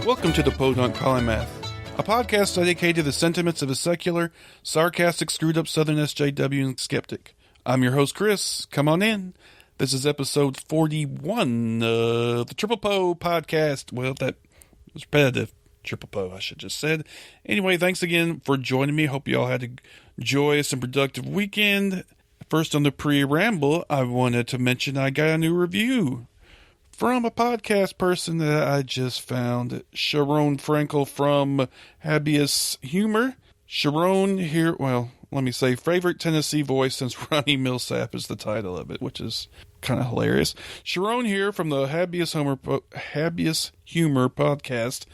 Welcome to the Podunk Polymath, a podcast dedicated to the sentiments of a secular, sarcastic, screwed-up Southern SJW skeptic. I'm your host, Chris. Come on in. This is episode 41 of the Triple Po Podcast. Well, that was repetitive. Triple Po, I should just said. Anyway, thanks again for joining me. Hope you all had a joyous and productive weekend. First on the pre-ramble, I wanted to mention I got a new review from a podcast person that I just found, Charone Frankel from Habeas Humor. Charone here, well, let me say, favorite Tennessee voice since Ronnie Millsap is the title of it, which is kind of hilarious. Charone here from the Habeas Humor podcast.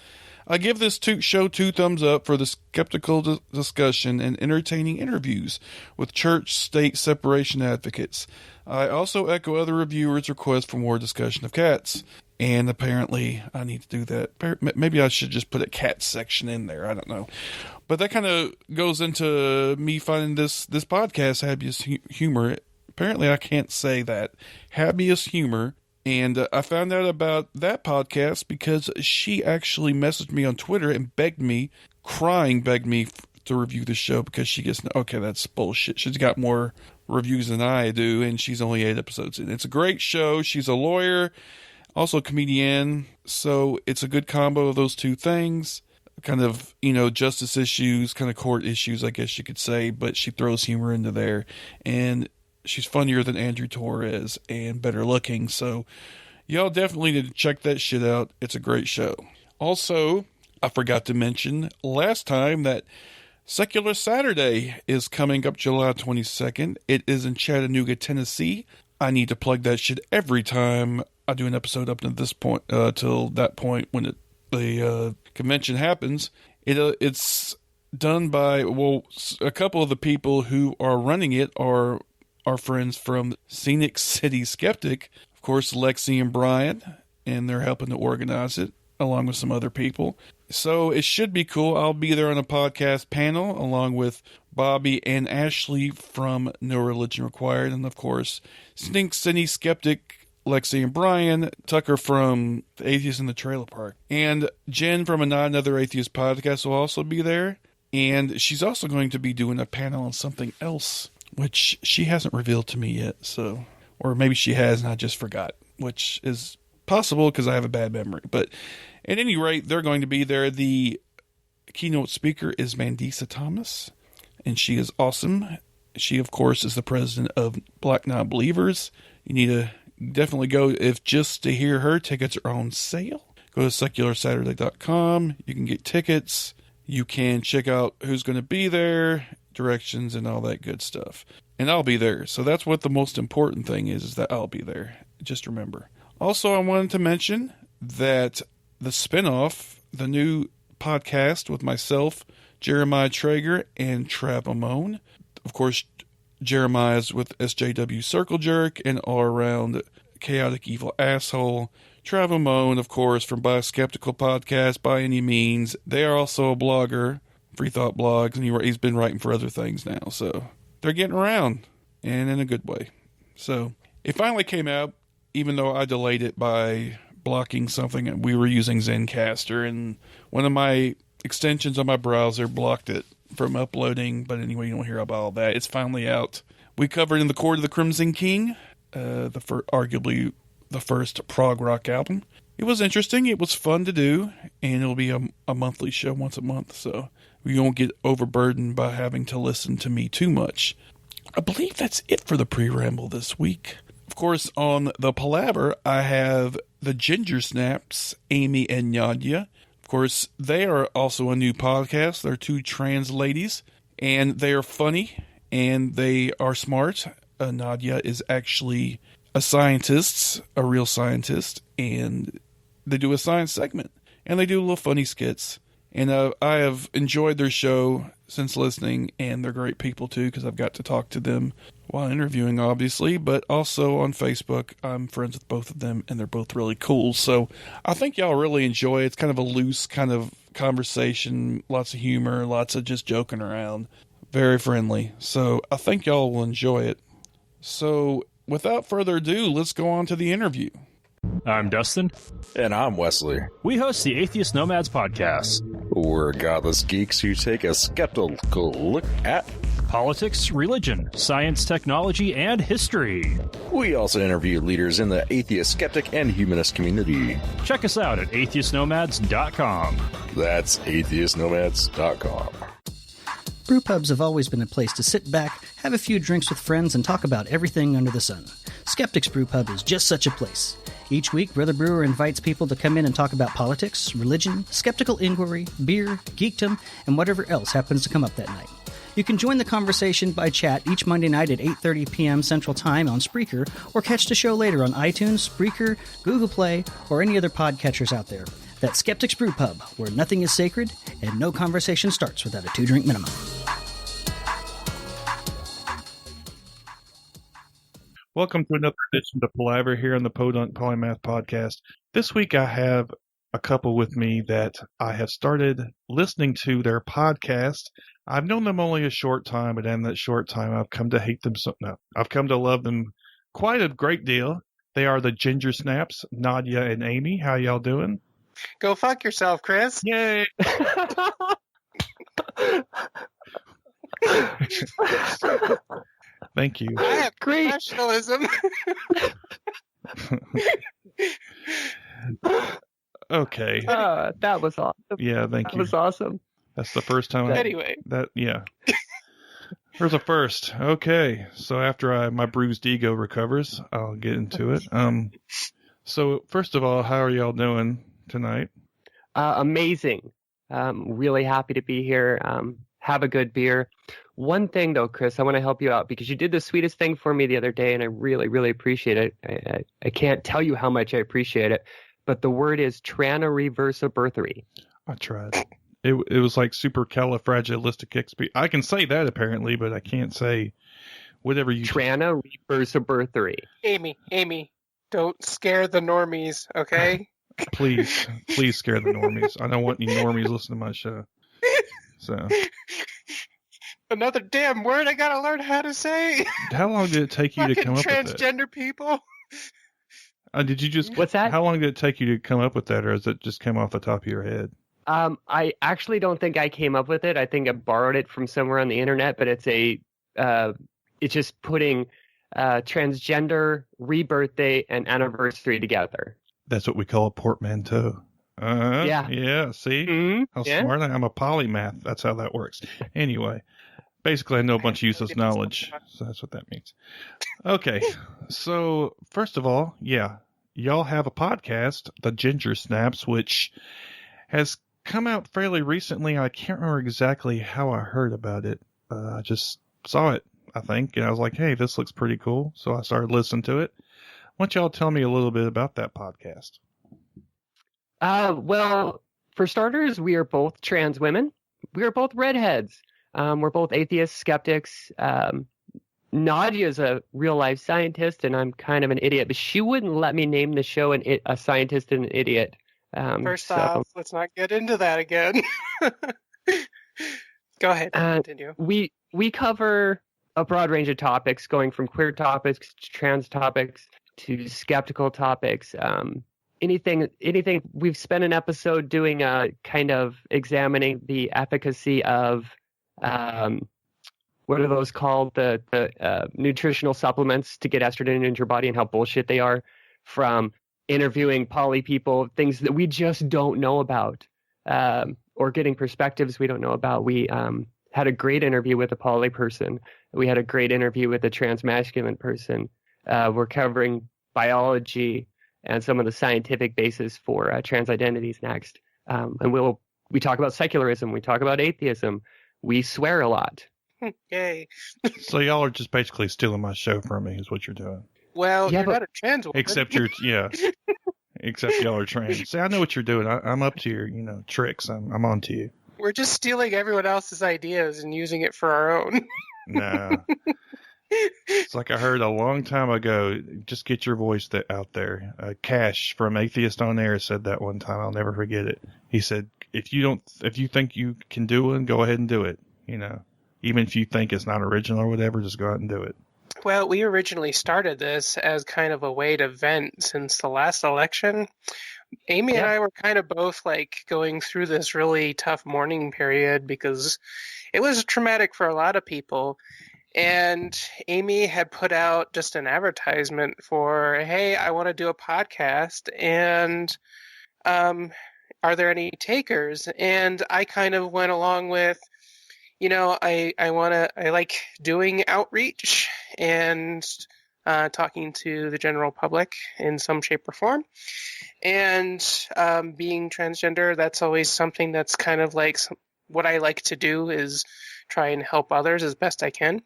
I give this show 2 thumbs up for the skeptical discussion and entertaining interviews with church-state separation advocates. I also echo other reviewers' requests for more discussion of cats. And apparently I need to do that. Maybe I should just put a cat section in there. I don't know. But that kind of goes into me finding this podcast, Habeas Humor. Apparently I can't say that. Habeas Humor. And I found out about that podcast because she actually messaged me on Twitter and begged me to review the show because she gets, okay, that's bullshit. She's got more reviews than I do, and she's only 8 episodes in. It's a great show. She's a lawyer, also a comedian, so it's a good combo of those two things. Kind of, justice issues, kind of court issues, I guess you could say, but she throws humor into there. And she's funnier than Andrew Torres and better looking, so y'all definitely need to check that shit out. It's a great show. Also, I forgot to mention last time that Secular Saturday is coming up July 22nd. It is in Chattanooga, Tennessee. I need to plug that shit every time I do an episode up to this point, till that point when the convention happens. It's done by, a couple of the people who are running it are our friends from Scenic City Skeptic, of course, Lexi and Brian, and they're helping to organize it along with some other people. So it should be cool. I'll be there on a podcast panel along with Bobby and Ashley from No Religion Required, and of course, Scenic City Skeptic, Lexi and Brian, Tucker from The Atheist in the Trailer Park, and Jen from Another Atheist podcast will also be there, and she's also going to be doing a panel on something else, which she hasn't revealed to me yet, so, or maybe she has and I just forgot, which is possible because I have a bad memory. But at any rate, they're going to be there. The keynote speaker is Mandisa Thomas, and she is awesome. She, of course, is the president of Black Non-Believers. You need to definitely go, if just to hear her. Tickets are on sale. Go to secularsaturday.com. You can get tickets. You can check out who's going to be there, directions, and all that good stuff. And I'll be there. So that's what the most important thing is that I'll be there. Just remember. Also, I wanted to mention that the spinoff, the new podcast with myself, Jeremiah Traeger, and Trav Amone. Of course, Jeremiah's with SJW Circle Jerk and all around chaotic evil asshole. Trav Amone, of course, from By Skeptical Podcast, by any means. They are also a blogger, Free Thought Blogs, and he's been writing for other things now. So they're getting around, and in a good way. So it finally came out, even though I delayed it by blocking something. We were using Zencaster, and one of my extensions on my browser blocked it from uploading. But anyway, you don't hear about all that. It's finally out. We covered In the Court of the Crimson King, arguably the first prog rock album. It was interesting. It was fun to do, and it'll be a monthly show once a month, so we won't get overburdened by having to listen to me too much. I believe that's it for the pre-ramble this week. Of course, on the palaver, I have the Ginger Snaps, Amy and Nadya. Of course, they are also a new podcast. They're 2 trans ladies, and they are funny, and they are smart. Nadya is actually a scientist, a real scientist, and they do a science segment, and they do little funny skits. And I have enjoyed their show since listening, and they're great people too, because I've got to talk to them while interviewing, obviously, but also on Facebook. I'm friends with both of them, and they're both really cool. So I think y'all really enjoy it. It's kind of a loose kind of conversation, lots of humor, lots of just joking around. Very friendly. So I think y'all will enjoy it. So without further ado, let's go on to the interview. I'm Dustin. And I'm Wesley. We host the Atheist Nomads Podcast. We're godless geeks who take a skeptical look at politics, religion, science, technology, and history. We also interview leaders in the atheist, skeptic, and humanist community. Check us out at atheistnomads.com. That's atheistnomads.com. Brewpubs have always been a place to sit back, have a few drinks with friends, and talk about everything under the sun. Skeptics Brewpub is just such a place. Each week, Brother Brewer invites people to come in and talk about politics, religion, skeptical inquiry, beer, geekdom, and whatever else happens to come up that night. You can join the conversation by chat each Monday night at 8:30 p.m. Central Time on Spreaker, or catch the show later on iTunes, Spreaker, Google Play, or any other podcatchers out there. That's Skeptics Brewpub, where nothing is sacred and no conversation starts without a 2-drink minimum. Welcome to another edition of Palaver here on the Podunk Polymath Podcast. This week I have a couple with me that I have started listening to their podcast. I've known them only a short time, but in that short time I've come to hate them I've come to love them quite a great deal. They are the Ginger Snaps, Nadya and Amy. How y'all doing? Go fuck yourself, Chris. Yay! Thank you. I have professionalism. Okay. That was awesome. Yeah, thank you. That was awesome. That's the first time. Anyway. Yeah. There's a first. Okay. So after my bruised ego recovers, I'll get into it. So first of all, how are y'all doing tonight? Amazing. Really happy to be here. Have a good beer. One thing though, Chris, I want to help you out because you did the sweetest thing for me the other day, and I really, really appreciate it. I can't tell you how much I appreciate it, but the word is tranariversaburthery. I tried. It was like supercalifragilisticexpialidocious. I can say that apparently, but I can't say whatever you. Tranariversaburthery. Amy, don't scare the normies, okay? Please scare the normies. I don't want any normies listening to my show. So. Another damn word I gotta learn how to say. How long did it take you to come up with that? Transgender people. Did you just? What's that? How long did it take you to come up with that, or does it just come off the top of your head? I actually don't think I came up with it. I think I borrowed it from somewhere on the internet, but it's just putting transgender, rebirthday, and anniversary together. That's what we call a portmanteau. Yeah. See how smart I am. I'm a polymath. That's how that works. Anyway, basically, I know a bunch of useless knowledge, so that's what that means. Okay, so first of all, y'all have a podcast, the Ginger Snaps, which has come out fairly recently. I can't remember exactly how I heard about it. I just saw it, I think, and I was like, hey, this looks pretty cool. So I started listening to it. Why don't y'all tell me a little bit about that podcast? Well, for starters, we are both trans women. We are both redheads. We're both atheists, skeptics. Nadya is a real-life scientist, and I'm kind of an idiot, but she wouldn't let me name the show a scientist and an idiot. First off, let's not get into that again. Go ahead. Continue. We cover a broad range of topics, going from queer topics to trans topics to skeptical topics. Anything. We've spent an episode doing kind of examining the efficacy of what are those called, the nutritional supplements to get estrogen into your body and how bullshit they are, from interviewing poly people, things that we just don't know about, or getting perspectives we don't know about. We had a great interview with a poly person. We had a great interview with a trans masculine person. We're covering biology and some of the scientific basis for trans identities next. And we talk about secularism. We talk about atheism. We swear a lot. Yay. So y'all are just basically stealing my show from me is what you're doing. Well, you're not a trans woman. Except y'all are trans. See, I know what you're doing. I'm up to your, tricks. I'm on to you. We're just stealing everyone else's ideas and using it for our own. No. It's like I heard a long time ago, just get your voice out there. Cash from Atheist on Air said that one time. I'll never forget it. He said, if you think you can do it, go ahead and do it. Even if you think it's not original or whatever, just go out and do it. Well, we originally started this as kind of a way to vent since the last election. Amy and I were kind of both like going through this really tough mourning period because it was traumatic for a lot of people. And Amy had put out just an advertisement for, hey, I want to do a podcast, and are there any takers? And I kind of went along with, I like doing outreach and talking to the general public in some shape or form. And being transgender, that's always something that's kind of like what I like to do is try and help others as best I can.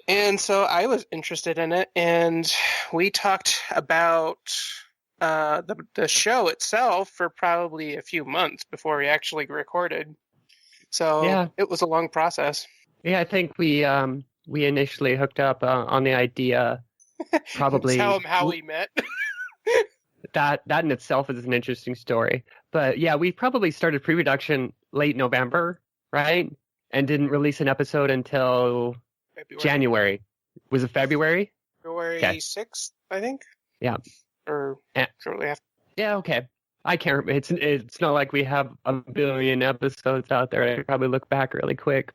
And so I was interested in it, and we talked about the show itself for probably a few months before we actually recorded. So it was a long process. Yeah, I think we initially hooked up on the idea. Probably Tell them how we met. that in itself is an interesting story. But yeah, we probably started pre-production late November, right? And didn't release an episode until February. January. Was it February? February 6th, I think. Yeah. Or shortly after. Yeah, okay. I can't remember. It's not like we have a billion episodes out there. I could probably look back really quick.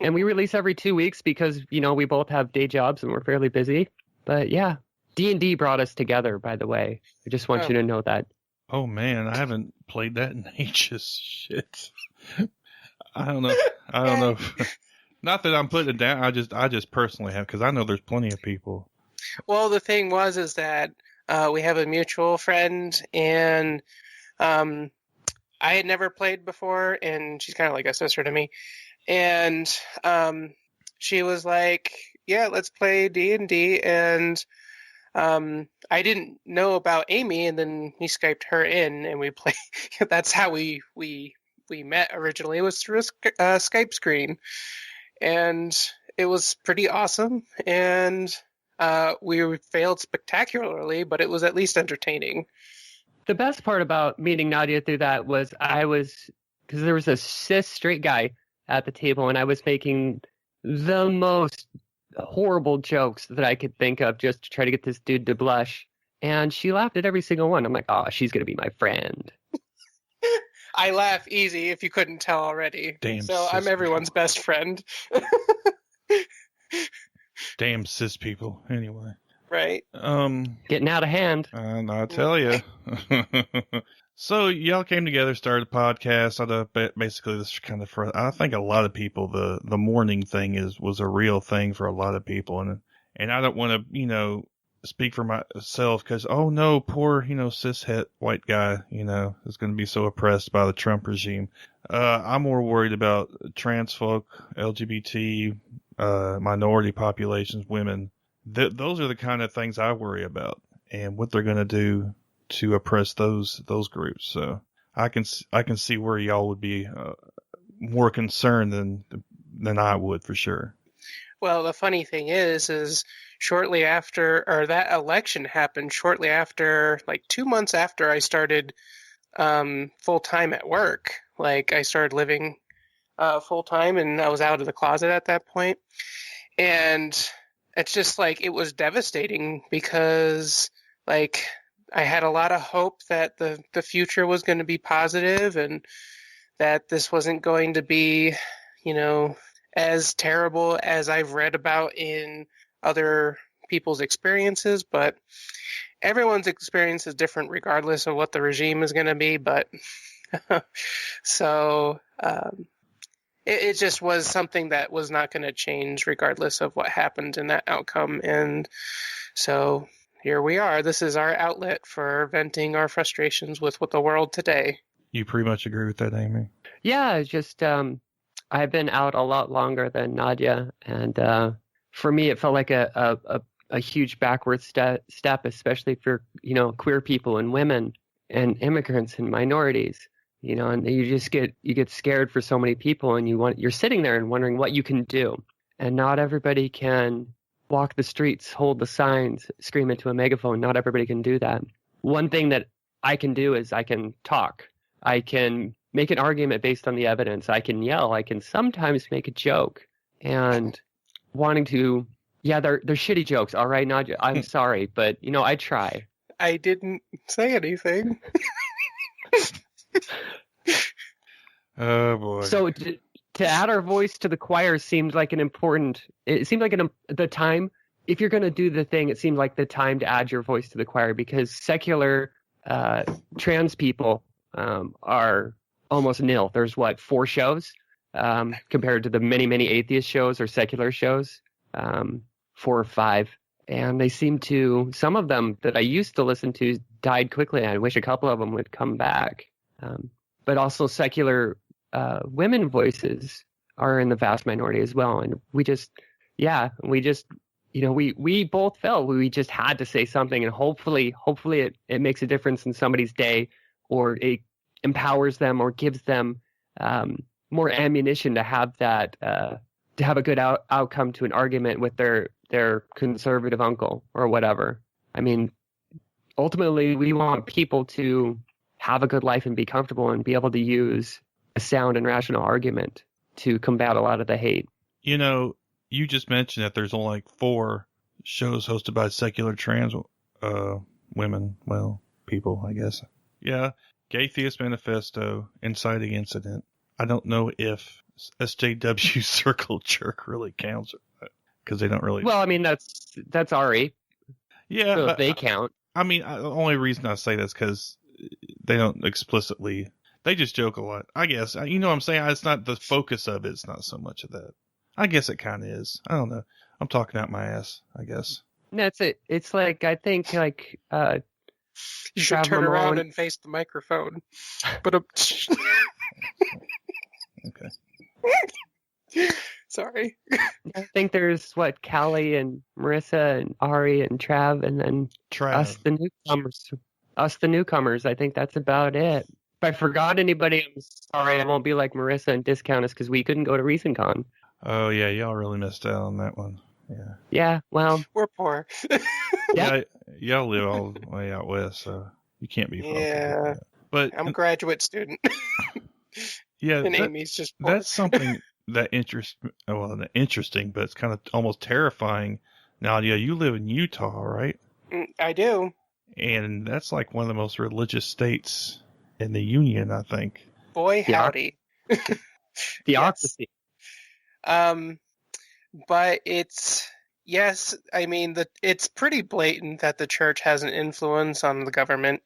And we release every 2 weeks because, we both have day jobs and we're fairly busy. But yeah, D&D brought us together, by the way. I just want you to know that. Oh, man, I haven't played that in ages. Shit. I don't know. Not that I'm putting it down. I just personally have, because I know there's plenty of people. Well, the thing is that we have a mutual friend, and I had never played before, and she's kind of like a sister to me. And she was like, "Yeah, let's play D&D." And I didn't know about Amy, and then we Skyped her in, and we played. That's how we met originally. It was through a Skype screen, and it was pretty awesome. And we failed spectacularly, but it was at least entertaining. The best part about meeting Nadya through that was because there was a cis straight guy at the table, and I was making the most horrible jokes that I could think of just to try to get this dude to blush. And she laughed at every single one. I'm like, oh, she's going to be my friend. I laugh easy if you couldn't tell already. Damn, so I'm everyone's best friend. Damn cis people. Anyway. Right. Getting out of hand. And I tell you. So y'all came together, started a podcast. Basically, this is kind of I think a lot of people, the mourning thing was a real thing for a lot of people, and I don't want to speak for myself because no, poor cis het white guy is going to be so oppressed by the Trump regime. I'm more worried about trans folk, LGBT, minority populations, women. Those are the kind of things I worry about, and what they're going to do to oppress those groups. So I can see where y'all would be more concerned than I would, for sure. Well, the funny thing is shortly after, or that election happened shortly after, like 2 months after I started full time at work. Like I started living full time, and I was out of the closet at that point. And it's just like, it was devastating because like I had a lot of hope that the future was going to be positive and that this wasn't going to be, as terrible as I've read about in other people's experiences. But everyone's experience is different regardless of what the regime is going to be. But so it just was something that was not going to change regardless of what happened in that outcome. And so here we are. This is our outlet for venting our frustrations with the world today. You pretty much agree with that, Amy? Yeah, just I've been out a lot longer than Nadya, and for me, it felt like a huge backward step, especially for queer people and women and immigrants and minorities. And you get scared for so many people, and you're sitting there and wondering what you can do, and not everybody can walk the streets, hold the signs, scream into a megaphone. Not everybody can do that. One thing that I can do is I can talk. I can make an argument based on the evidence. I can yell. I can sometimes make a joke. And wanting to Yeah, they're shitty jokes. All right, Nadya, I'm sorry, but I try. I didn't say anything. Oh boy. So to add our voice to the choir seemed like the time. If you're going to do the thing, it seemed like the time to add your voice to the choir, because secular trans people are almost nil. There's 4 shows compared to the many atheist shows or secular shows, 4 or 5, and they seem to, some of them that I used to listen to died quickly. I wish a couple of them would come back, but also secular women voices are in the vast minority as well, and we both felt we just had to say something, and hopefully it makes a difference in somebody's day, or it empowers them or gives them more ammunition to have that to have a good outcome to an argument with their conservative uncle or whatever. I mean, ultimately we want people to have a good life and be comfortable and be able to use a sound and rational argument to combat a lot of the hate. You just mentioned that there's only 4 shows hosted by secular trans women, people, I guess. Yeah, Gay Theist Manifesto, Inciting Incident. I don't know if SJW Circle Jerk really counts, because they don't really. Well, I mean, that's RE. Yeah, so they count. I mean, the only reason I say that's because they don't explicitly. They just joke a lot. I guess. You know what I'm saying? It's not the focus of it. It's not so much of that. I guess it kind of is. I don't know. I'm talking out my ass, I guess. That's it. It's like, I think, you should turn around and face the microphone. But okay. Sorry. I think there's Callie and Marissa and Ari and Trav, and then us, the newcomers. I think that's about it. If I forgot anybody, I'm sorry. I won't be like Marissa and discount us because we couldn't go to ReasonCon. Oh, yeah, y'all really missed out on that one. Yeah. Yeah, well. We're poor. Yeah, y'all live all the way out west, so you can't be focused. Yeah. But I'm a graduate student. Yeah, and Amy's just poor. That's something that not interesting, but it's kind of almost terrifying. Nadya, you live in Utah, right? I do. And that's like one of the most religious states in the union, I think. Boy, howdy. Theocracy. But it's pretty blatant that the church has an influence on the government,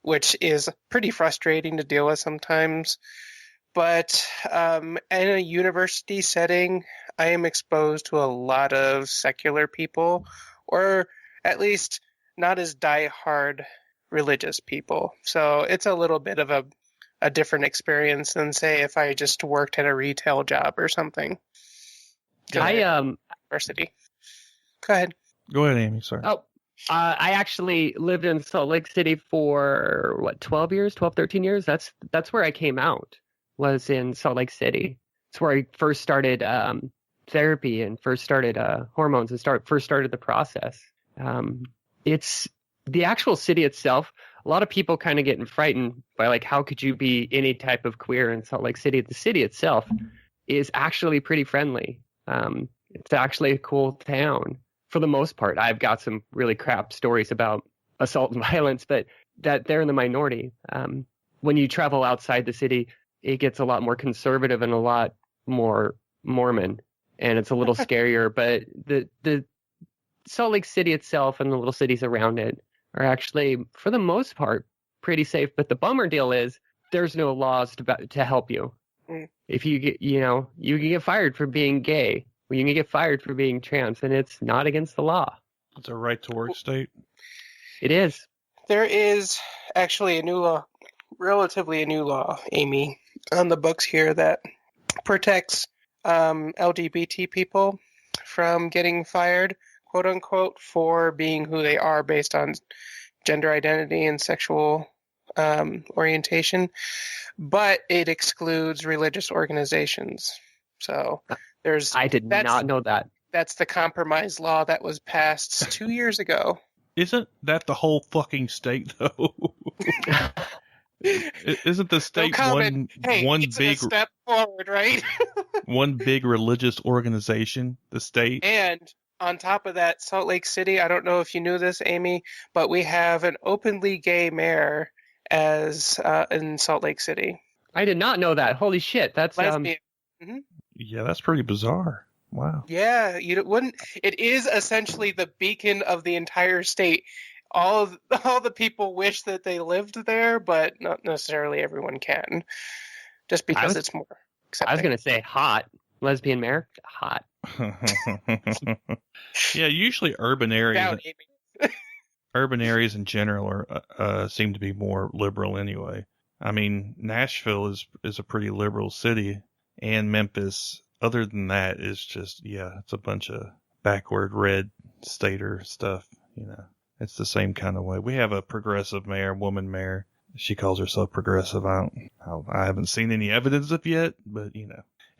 which is pretty frustrating to deal with sometimes. But in a university setting, I am exposed to a lot of secular people, or at least not as diehard religious people. So it's a little bit of a different experience than, say, if I just worked at a retail job or something. University. Go ahead. Go ahead, Amy. Sorry. I actually lived in Salt Lake City for 13 years. That's where I came out, was in Salt Lake City. It's where I first started therapy and first started hormones and first started the process. It's the actual city itself. A lot of people kind of getting frightened by how could you be any type of queer in Salt Lake City? The city itself is actually pretty friendly. It's actually a cool town for the most part. I've got some really crap stories about assault and violence, but that they're in the minority. When you travel outside the city, it gets a lot more conservative and a lot more Mormon, and it's a little scarier. But the Salt Lake City itself and the little cities around it are actually, for the most part, pretty safe. But the bummer deal is there's no laws to help you. If you get, you can get fired for being gay, or you can get fired for being trans, and it's not against the law. It's a right to work state. It is. There is actually relatively a new law, Amy, on the books here that protects LGBT people from getting fired, quote unquote, for being who they are based on gender identity and sexual orientation, but it excludes religious organizations. So I did not know that. That's the compromise law that was passed 2 years ago. Isn't that the whole fucking state, though? Isn't the state one big a step forward, right? one big religious organization, the state? And On top of that, Salt Lake City, I don't know if you knew this, Amy, but we have an openly gay mayor as in Salt Lake City. I did not know that. Holy shit. That's lesbian. Yeah, that's pretty bizarre. Wow. Yeah, you wouldn't. It is essentially the beacon of the entire state. All the people wish that they lived there, but not necessarily everyone can. Just because it's more accepting. I was going to say hot. Lesbian mayor? Hot. Yeah, usually urban areas in general are seem to be more liberal anyway. I mean, Nashville is a pretty liberal city, and Memphis. Other than that, is just it's a bunch of backward red stater stuff. You know, it's the same kind of way. We have a progressive mayor, woman mayor. She calls herself progressive. I haven't seen any evidence of yet, but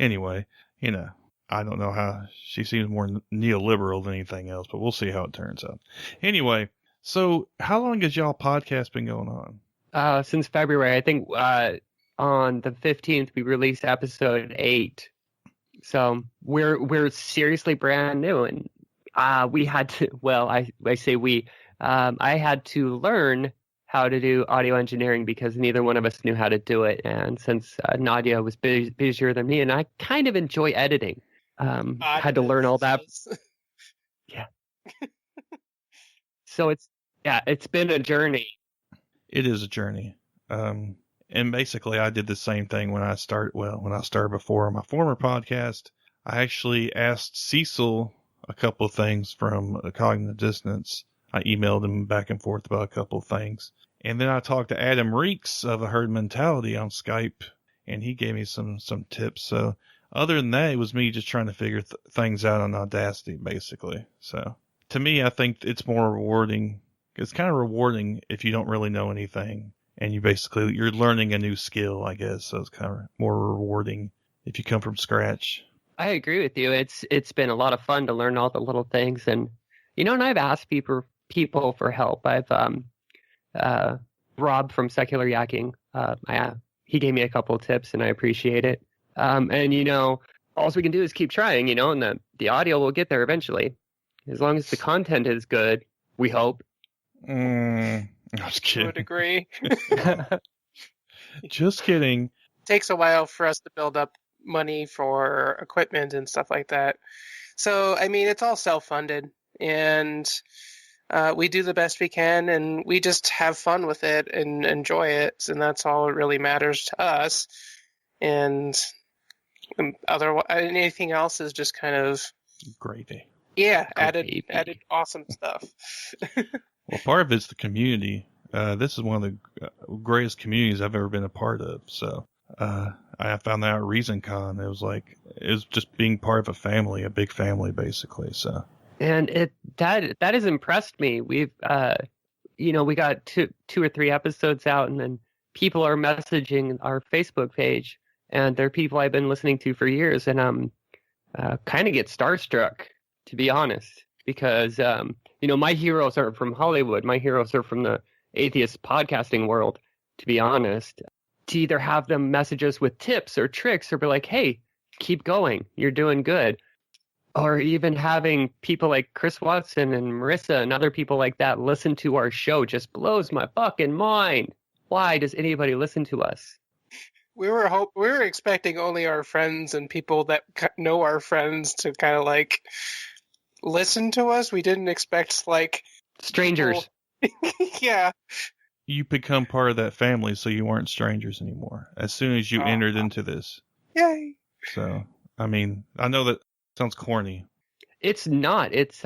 anyway, I don't know how she seems more neoliberal than anything else, but we'll see how it turns out. Anyway, so how long has y'all podcast been going on? Since February. I think on the 15th we released episode 8. So we're seriously brand new, and we had to. Well, I say we. I had to learn how to do audio engineering because neither one of us knew how to do it, and since Nadya was busier than me, and I kind of enjoy editing, had to learn all that. Yeah. So it's been a journey. It is a journey. And basically I did the same thing when I started before my former podcast. I actually asked Cecil a couple of things from Cognitive Dissonance. I emailed him back and forth about a couple of things. And then I talked to Adam Reeks of A Herd Mentality on Skype, and he gave me some tips. So other than that, it was me just trying to figure things out on Audacity, basically. So to me, I think it's more rewarding. It's kind of rewarding if you don't really know anything, and you're learning a new skill, I guess. So it's kind of more rewarding if you come from scratch. I agree with you. It's been a lot of fun to learn all the little things, and and I've asked people for help. I've Rob from Secular Yakking. He gave me a couple of tips, and I appreciate it. And all we can do is keep trying, and the audio will get there eventually, as long as the content is good. We hope. I was kidding. To a degree. Just kidding. It takes a while for us to build up money for equipment and stuff like that. So, I mean, it's all self-funded, and we do the best we can, and we just have fun with it and enjoy it, and that's all that really matters to us. And anything else is just kind of gravy. Yeah, added awesome stuff. Well, part of it's the community. This is one of the greatest communities I've ever been a part of. So I found that at ReasonCon. It was just being part of a family, a big family, basically. So. And that has impressed me. We've we got two or three episodes out, and then people are messaging our Facebook page, and they're people I've been listening to for years, and I'm kind of get starstruck, to be honest, because my heroes aren't from Hollywood. My heroes are from the atheist podcasting world, to be honest. To either have them message us with tips or tricks, or be like, hey, keep going, you're doing good. Or even having people like Chris Watson and Marissa and other people like that listen to our show just blows my fucking mind. Why does anybody listen to us? We were expecting only our friends and people that know our friends to kind of listen to us. We didn't expect strangers. Yeah. You become part of that family, so you aren't strangers anymore as soon as you entered into this. Yay. So, I mean, I know that sounds corny. It's not. It's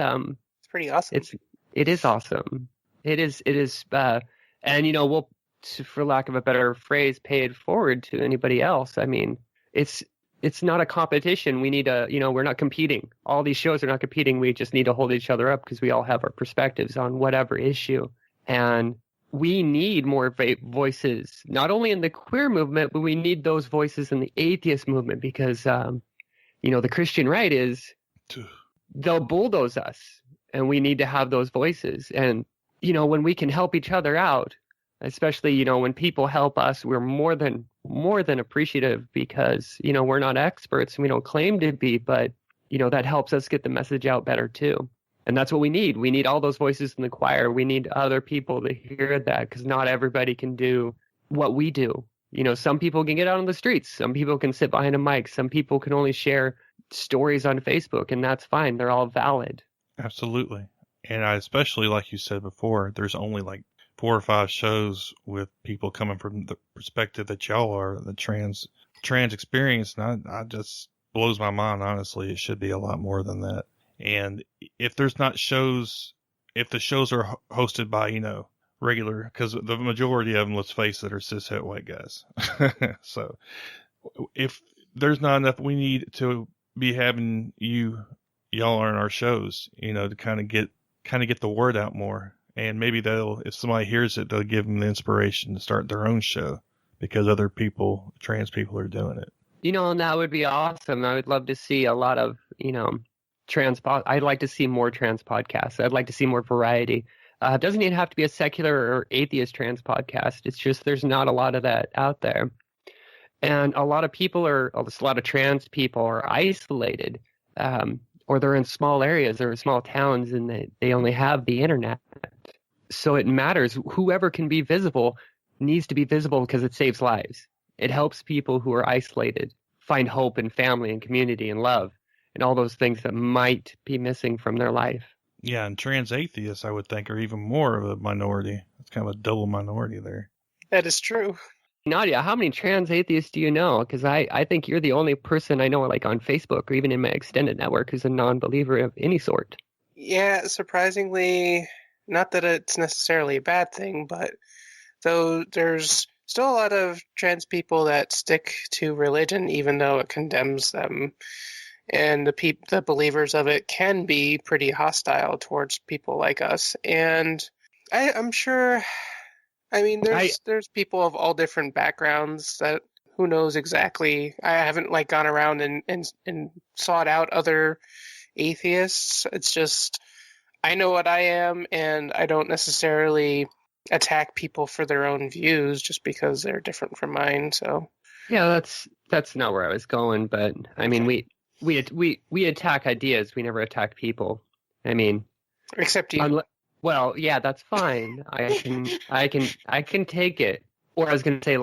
pretty awesome. It is awesome. It is and we'll, for lack of a better phrase, pay it forward to anybody else. I mean, it's not a competition. We need we're not competing. All these shows are not competing. We just need to hold each other up because we all have our perspectives on whatever issue. And we need more voices, not only in the queer movement, but we need those voices in the atheist movement because, the Christian right they'll bulldoze us, and we need to have those voices. And, when we can help each other out, especially, when people help us, we're more than appreciative because, we're not experts and we don't claim to be, but that helps us get the message out better too. And that's what we need. We need all those voices in the choir. We need other people to hear that, because not everybody can do what we do. Some people can get out on the streets. Some people can sit behind a mic. Some people can only share stories on Facebook, and that's fine. They're all valid. Absolutely. And I especially, like you said before, there's only like 4 or 5 shows with people coming from the perspective that y'all are, the trans experience. And I just blows my mind, honestly. It should be a lot more than that. And if there's not shows, if the shows are hosted by, regular, because the majority of them, let's face it, are cishet white guys. So if there's not enough, we need to be having y'all on our shows, to kind of get the word out more. And maybe if somebody hears it, they'll give them the inspiration to start their own show, because other people, trans people, are doing it. And that would be awesome. I would love to see a lot of, I'd like to see more trans podcasts. I'd like to see more variety. It doesn't even have to be a secular or atheist trans podcast. It's just there's not a lot of that out there. And a lot of trans people are isolated, or they're in small areas or small towns, and they only have the internet. So it matters. Whoever can be visible needs to be visible, because it saves lives. It helps people who are isolated find hope in family and community and love, and all those things that might be missing from their life. Yeah, and trans atheists, I would think, are even more of a minority. It's kind of a double minority there. That is true. Nadya, how many trans atheists do you know? Because I think you're the only person I know, like on Facebook or even in my extended network, who's a non-believer of any sort. Yeah, surprisingly, not that it's necessarily a bad thing, but though there's still a lot of trans people that stick to religion, even though it condemns them. And the believers of it can be pretty hostile towards people like us. And I'm sure, there's people of all different backgrounds that who knows exactly. I haven't gone around and sought out other atheists. It's just, I know what I am, and I don't necessarily attack people for their own views just because they're different from mine. So yeah, that's not where I was going. But we attack ideas. We never attack people. Except you. Well, yeah, that's fine. I can take it. Or I was going to say,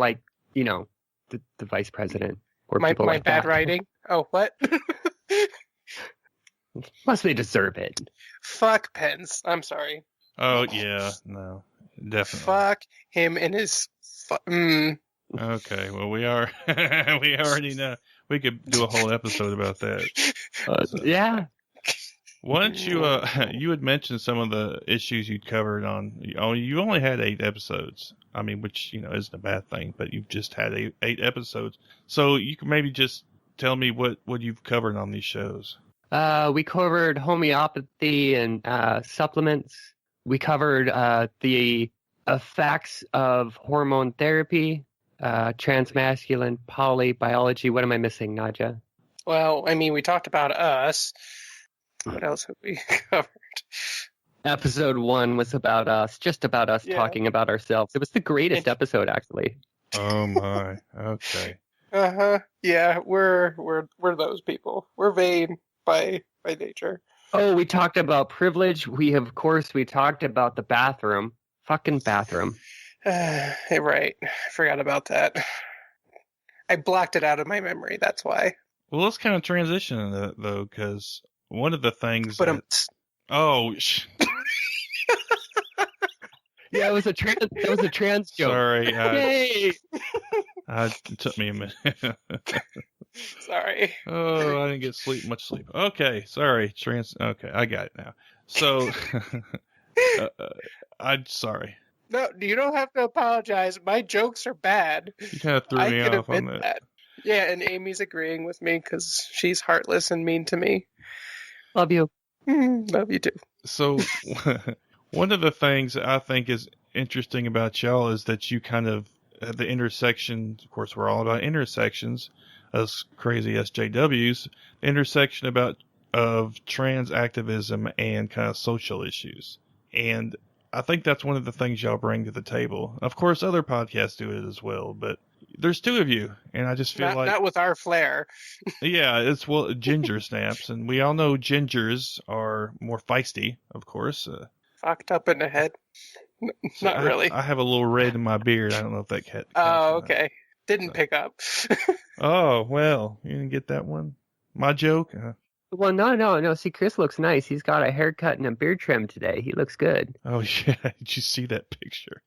the vice president or my people like bad that. writing. Oh, what? Must they deserve it? Fuck Pence. I'm sorry. Oh yeah, no, definitely. Fuck him and his. Okay, well we already know. We could do a whole episode about that. Yeah. Once you had mentioned some of the issues you'd covered on. You only had 8 episodes. Which isn't a bad thing, but you've just had 8 episodes. So you can maybe just tell me what you've covered on these shows. We covered homeopathy and supplements. We covered the effects of hormone therapy, transmasculine polybiology. What am I missing, Nadya? Well, we talked about us. What else have we covered? Episode 1 was about us, just about us talking about ourselves. It was the greatest episode, actually. Oh my. Okay. Yeah, we're those people. We're vain by nature. Oh, we talked about privilege. We talked about the bathroom. Fucking bathroom. Right. I forgot about that. I blocked it out of my memory, that's why. Well, let's kind of transition into that, though, because one of the things Yeah, it was a trans joke. Sorry. Yay! It took me a minute. Sorry. Oh, I didn't get much sleep. Okay, sorry. Okay, I got it now. So, I'm sorry. No, you don't have to apologize. My jokes are bad. You kind of threw me off on that. Yeah, and Amy's agreeing with me because she's heartless and mean to me. Love you. Love you too. So, one of the things I think is interesting about y'all is that you kind of at the intersection. Of course, we're all about intersections, as crazy SJWs. Intersection of trans activism and kind of social issues, and I think that's one of the things y'all bring to the table. Of course, other podcasts do it as well, but there's 2 of you, And I just feel not with our flair. Yeah, it's ginger snaps, and we all know gingers are more feisty, of course. Fucked up in the head. Not really. I have a little red in my beard. I don't know if that counts. Oh, okay. Didn't pick up. Oh, well, you didn't get that one? My joke? Well, no. See, Chris looks nice. He's got a haircut and a beard trim today. He looks good. Oh, yeah. Did you see that picture?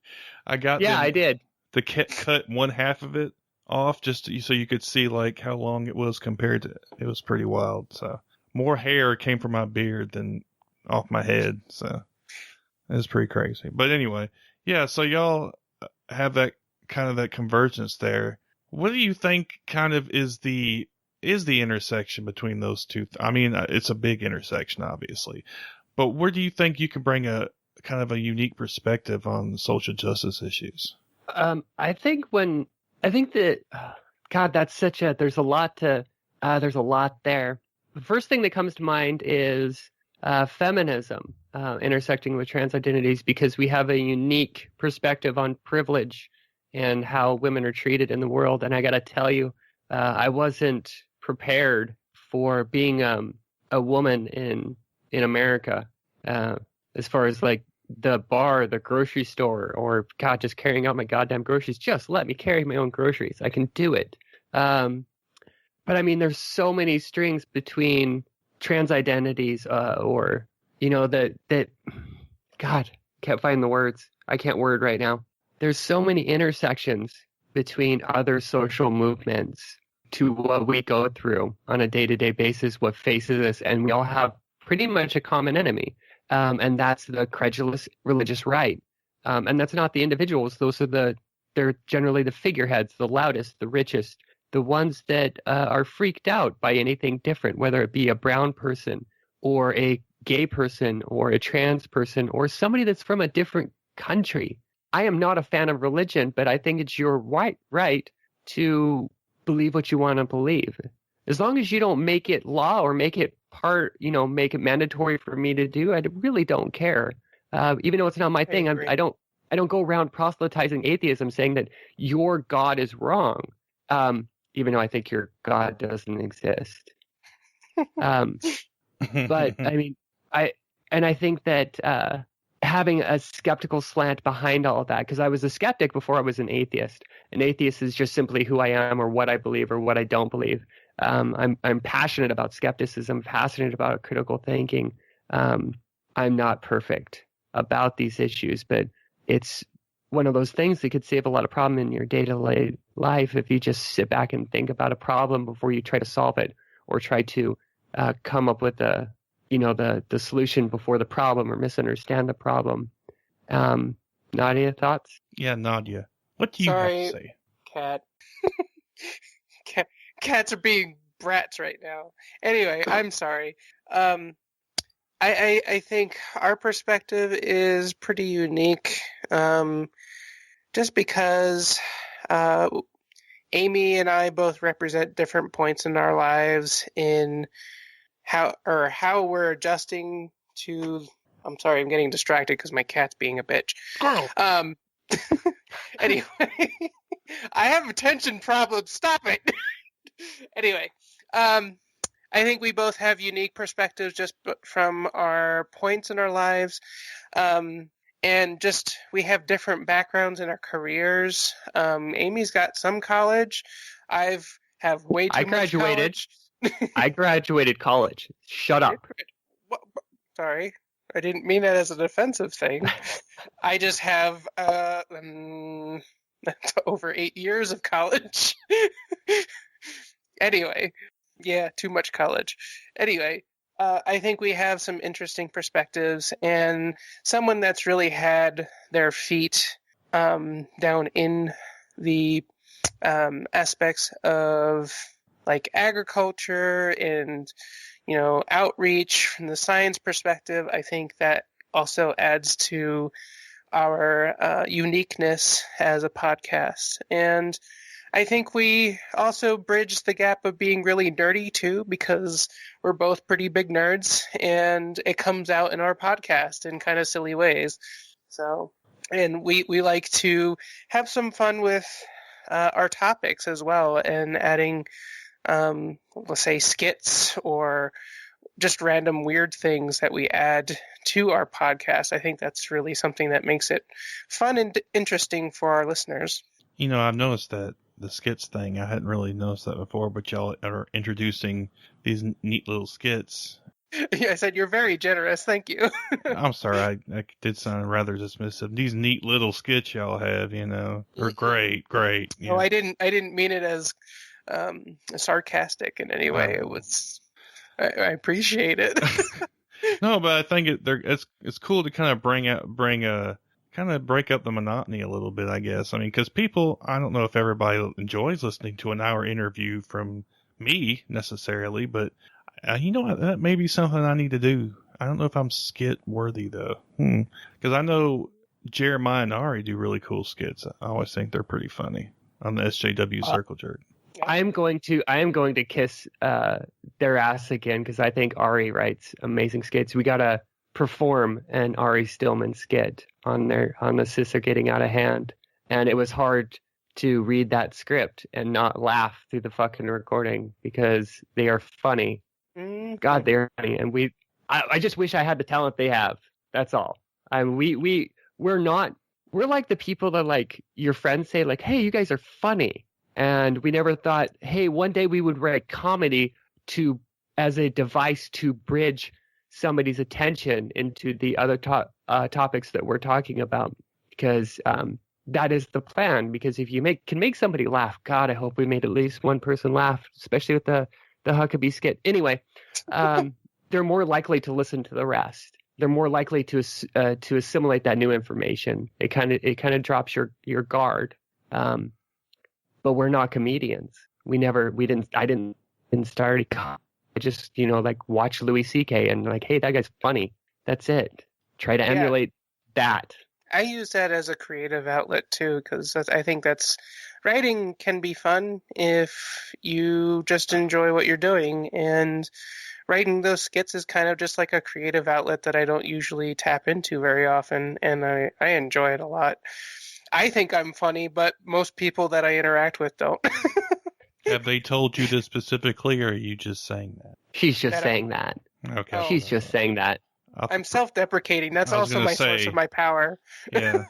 I did. The cut one half of it off just so you could see like how long it was compared to. It was pretty wild. So more hair came from my beard than off my head. So it was pretty crazy. But anyway, yeah. So y'all have that convergence there. What do you think kind of is the intersection between those two? I mean, it's a big intersection, obviously, but where do you think you can bring a kind of a unique perspective on social justice issues? I think that, God, there's a lot there. The first thing that comes to mind is feminism intersecting with trans identities, because we have a unique perspective on privilege and how women are treated in the world. And I got to tell you, I wasn't prepared for being a woman in America, as far as like the bar, the grocery store, or God, just carrying out my goddamn groceries. Just let me carry my own groceries. I can do it. But I mean, there's so many strings between trans identities, or, that God, can't find the words. I can't word right now. There's so many intersections between other social movements to what we go through on a day-to-day basis, what faces us, and we all have pretty much a common enemy. And that's the credulous religious right. And that's not the individuals. They're generally the figureheads, the loudest, the richest, the ones that are freaked out by anything different, whether it be a brown person or a gay person or a trans person or somebody that's from a different country. I am not a fan of religion, but I think it's your right to believe what you want to believe. As long as you don't make it law or make it make it mandatory for me to do, I really don't care. Even though it's not my thing, I don't go around proselytizing atheism saying that your God is wrong. Even though I think your God doesn't exist. But I mean, I think that having a skeptical slant behind all of that, because I was a skeptic before I was an atheist. An atheist is just simply who I am or what I believe or what I don't believe. I'm passionate about skepticism, passionate about critical thinking. I'm not perfect about these issues, but it's one of those things that could save a lot of problem in your day-to-day life if you just sit back and think about a problem before you try to solve it or try to come up with the solution before the problem or misunderstand the problem. Nadya, thoughts? Yeah, Nadya. What do you have to say? Cat. Cats are being brats right now. Anyway, I'm sorry. I think our perspective is pretty unique, just because Amy and I both represent different points in our lives in how we're adjusting to. I'm sorry, I'm getting distracted because my cat's being a bitch. Oh. Anyway, I have attention problems. Stop it. Anyway, I think we both have unique perspectives just from our points in our lives. And just we have different backgrounds in our careers. Amy's got some college. I have way too much college. I graduated college. Shut up. Sorry. I didn't mean that as a defensive thing. I just have over 8 years of college. Anyway, yeah, too much college. Anyway, I think we have some interesting perspectives, and someone that's really had their feet down in the aspects of like agriculture and outreach from the science perspective. I think that also adds to our uniqueness as a podcast. And I think we also bridge the gap of being really nerdy too, because we're both pretty big nerds, and it comes out in our podcast in kind of silly ways. So, and we like to have some fun with our topics as well, and adding, let's say, skits or just random weird things that we add to our podcast. I think that's really something that makes it fun and interesting for our listeners. I've noticed that the skits thing, I hadn't really noticed that before, but y'all are introducing these neat little skits. Yeah, I said you're very generous. Thank you. I'm sorry, I did sound rather dismissive. These neat little skits y'all have, are great. No, I didn't mean it as sarcastic in any way. It was. I appreciate it. No, but I think it's cool to kind of break up the monotony a little bit, I guess. I mean, because I don't know if everybody enjoys listening to an hour interview from me necessarily, but that may be something I need to do. I don't know if I'm skit worthy though, because I know Jeremiah and Ari do really cool skits. I always think they're pretty funny on the SJW Circle Jerk. I am going to kiss their ass again because I think Ari writes amazing skits. We gotta perform an Ari Stillman skit on the Sister Getting Out of Hand, and it was hard to read that script and not laugh through the fucking recording because they are funny. God, they're funny, and I just wish I had the talent they have. That's all. We're like the people that like your friends say like, hey, you guys are funny. And we never thought, hey, one day we would write comedy as a device to bridge somebody's attention into the other topics that we're talking about. Because that is the plan. Because if you can make somebody laugh, God, I hope we made at least one person laugh, especially with the Huckabee skit. Anyway, they're more likely to listen to the rest. They're more likely to assimilate that new information. It kind of drops your guard. But we're not comedians. I didn't start. I just, like watch Louis C.K. and like, hey, that guy's funny. That's it. Try to emulate that. I use that as a creative outlet too, because I think writing can be fun if you just enjoy what you're doing. And writing those skits is kind of just like a creative outlet that I don't usually tap into very often. And I enjoy it a lot. I think I'm funny, but most people that I interact with don't. Have they told you this specifically, or are you just saying that? She's just saying that. Okay. She's just saying that. I'm self-deprecating. That's also my source of my power. Yeah.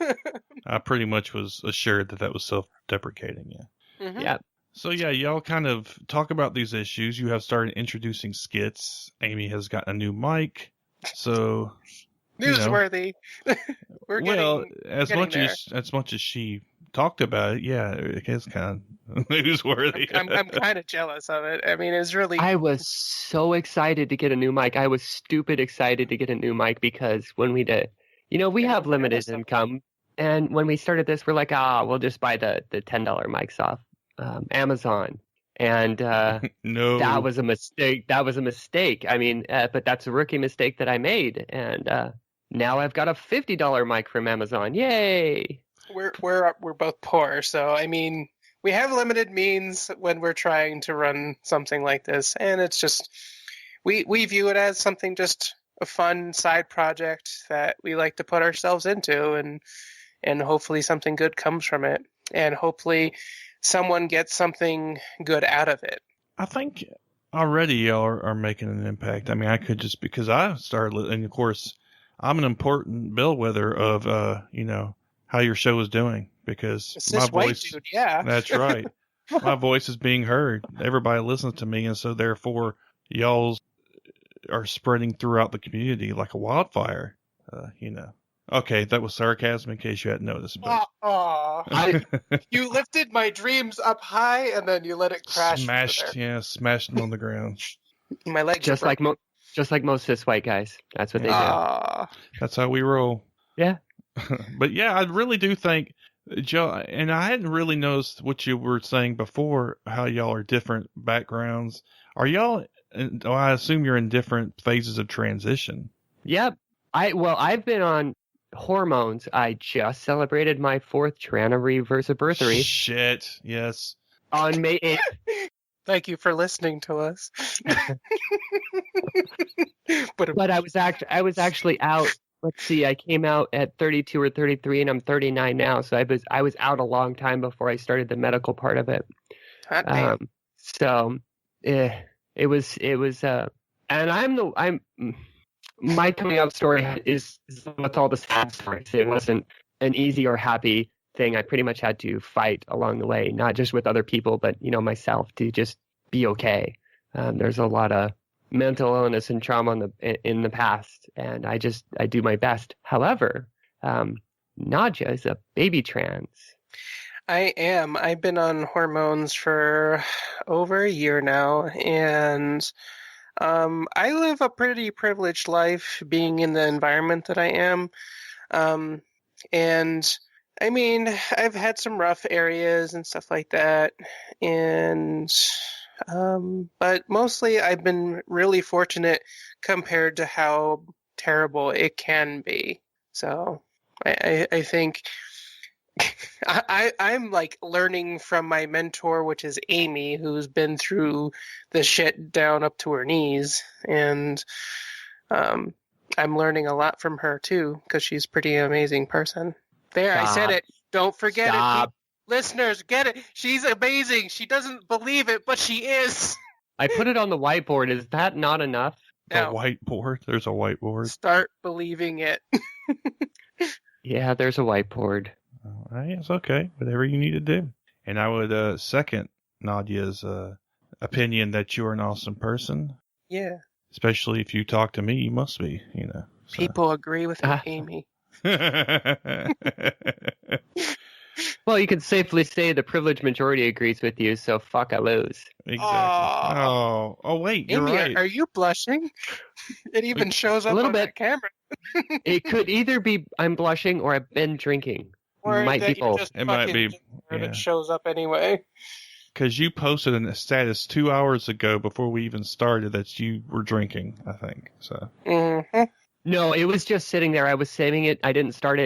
I pretty much was assured that was self-deprecating, yeah. Mm-hmm. Yeah. So, yeah, y'all kind of talk about these issues. You have started introducing skits. Amy has got a new mic. So... Newsworthy. As much as she talked about it, yeah, it is kind of newsworthy. I'm kind of jealous of it. I mean, it's really. I was so excited to get a new mic. I was stupid excited to get a new mic because when we did, we have limited income, and when we started this, we're like, we'll just buy the $10 mics off Amazon. And no, that was a mistake. I mean, but that's a rookie mistake that I made, and. Now I've got a $50 mic from Amazon. Yay! We're both poor, so I mean, we have limited means when we're trying to run something like this, and it's just we view it as something just a fun side project that we like to put ourselves into, and hopefully something good comes from it, and hopefully someone gets something good out of it. I think already y'all are making an impact. I mean, I could just because I started, and of course. I'm an important bellwether of, how your show is doing because my voice. Dude, yeah. That's right. My voice is being heard. Everybody listens to me, and so therefore, y'all are spreading throughout the community like a wildfire. Okay, that was sarcasm in case you hadn't noticed. But... You lifted my dreams up high, and then you let it crash. Smashed them on the ground. My legs just like most cis white guys. That's what they do. That's how we roll. Yeah. But yeah, I really do think, Joe, and I hadn't really noticed what you were saying before, how y'all are different backgrounds. Are y'all, I assume you're in different phases of transition. Yep. I've been on hormones. I just celebrated my 4th Charone reversibility. Shit. Yes. On May 8th. Thank you for listening to us. But I was actually out let's see, I came out at 32 or 33, and I'm 39 now. So I was out a long time before I started the medical part of it. So it was, and my coming out story is what's all the sad stories. It wasn't an easy or happy thing. I pretty much had to fight along the way, not just with other people, but myself to just be okay. There's a lot of mental illness and trauma in the past, and I do my best. However, Nadya is a baby trans. I am. I've been on hormones for over a year now, and I live a pretty privileged life being in the environment that I am. And I mean, I've had some rough areas and stuff like that, and but mostly I've been really fortunate compared to how terrible it can be. So I think I'm like learning from my mentor, which is Amy, who's been through the shit down up to her knees, and I'm learning a lot from her too, because she's a pretty amazing person. There, Stop. I said it. Don't forget Stop. it. Listeners, get it. She's amazing. She doesn't believe it, but she is. I put it on the whiteboard. Is that not enough? A No. whiteboard? There's a whiteboard. Start believing it. Yeah, there's a whiteboard. It's okay. Whatever you need to do. And I would second Nadya's opinion that you're an awesome person. Yeah. Especially if you talk to me, you must be, So. People agree with Amy. Well, you can safely say the privileged majority agrees with you, so fuck, I lose. Exactly. Aw. Oh, wait, you're Amy, right. are you blushing? It even shows up little on bit. that camera. It could either be I'm blushing or I've been drinking. Or Might that be you both. just It might fucking be, do it and yeah. it shows up anyway. Because you posted a status 2 hours ago before we even started that you were drinking, I think. So. Mm-hmm. No, it was just sitting there. I was saving it. I didn't start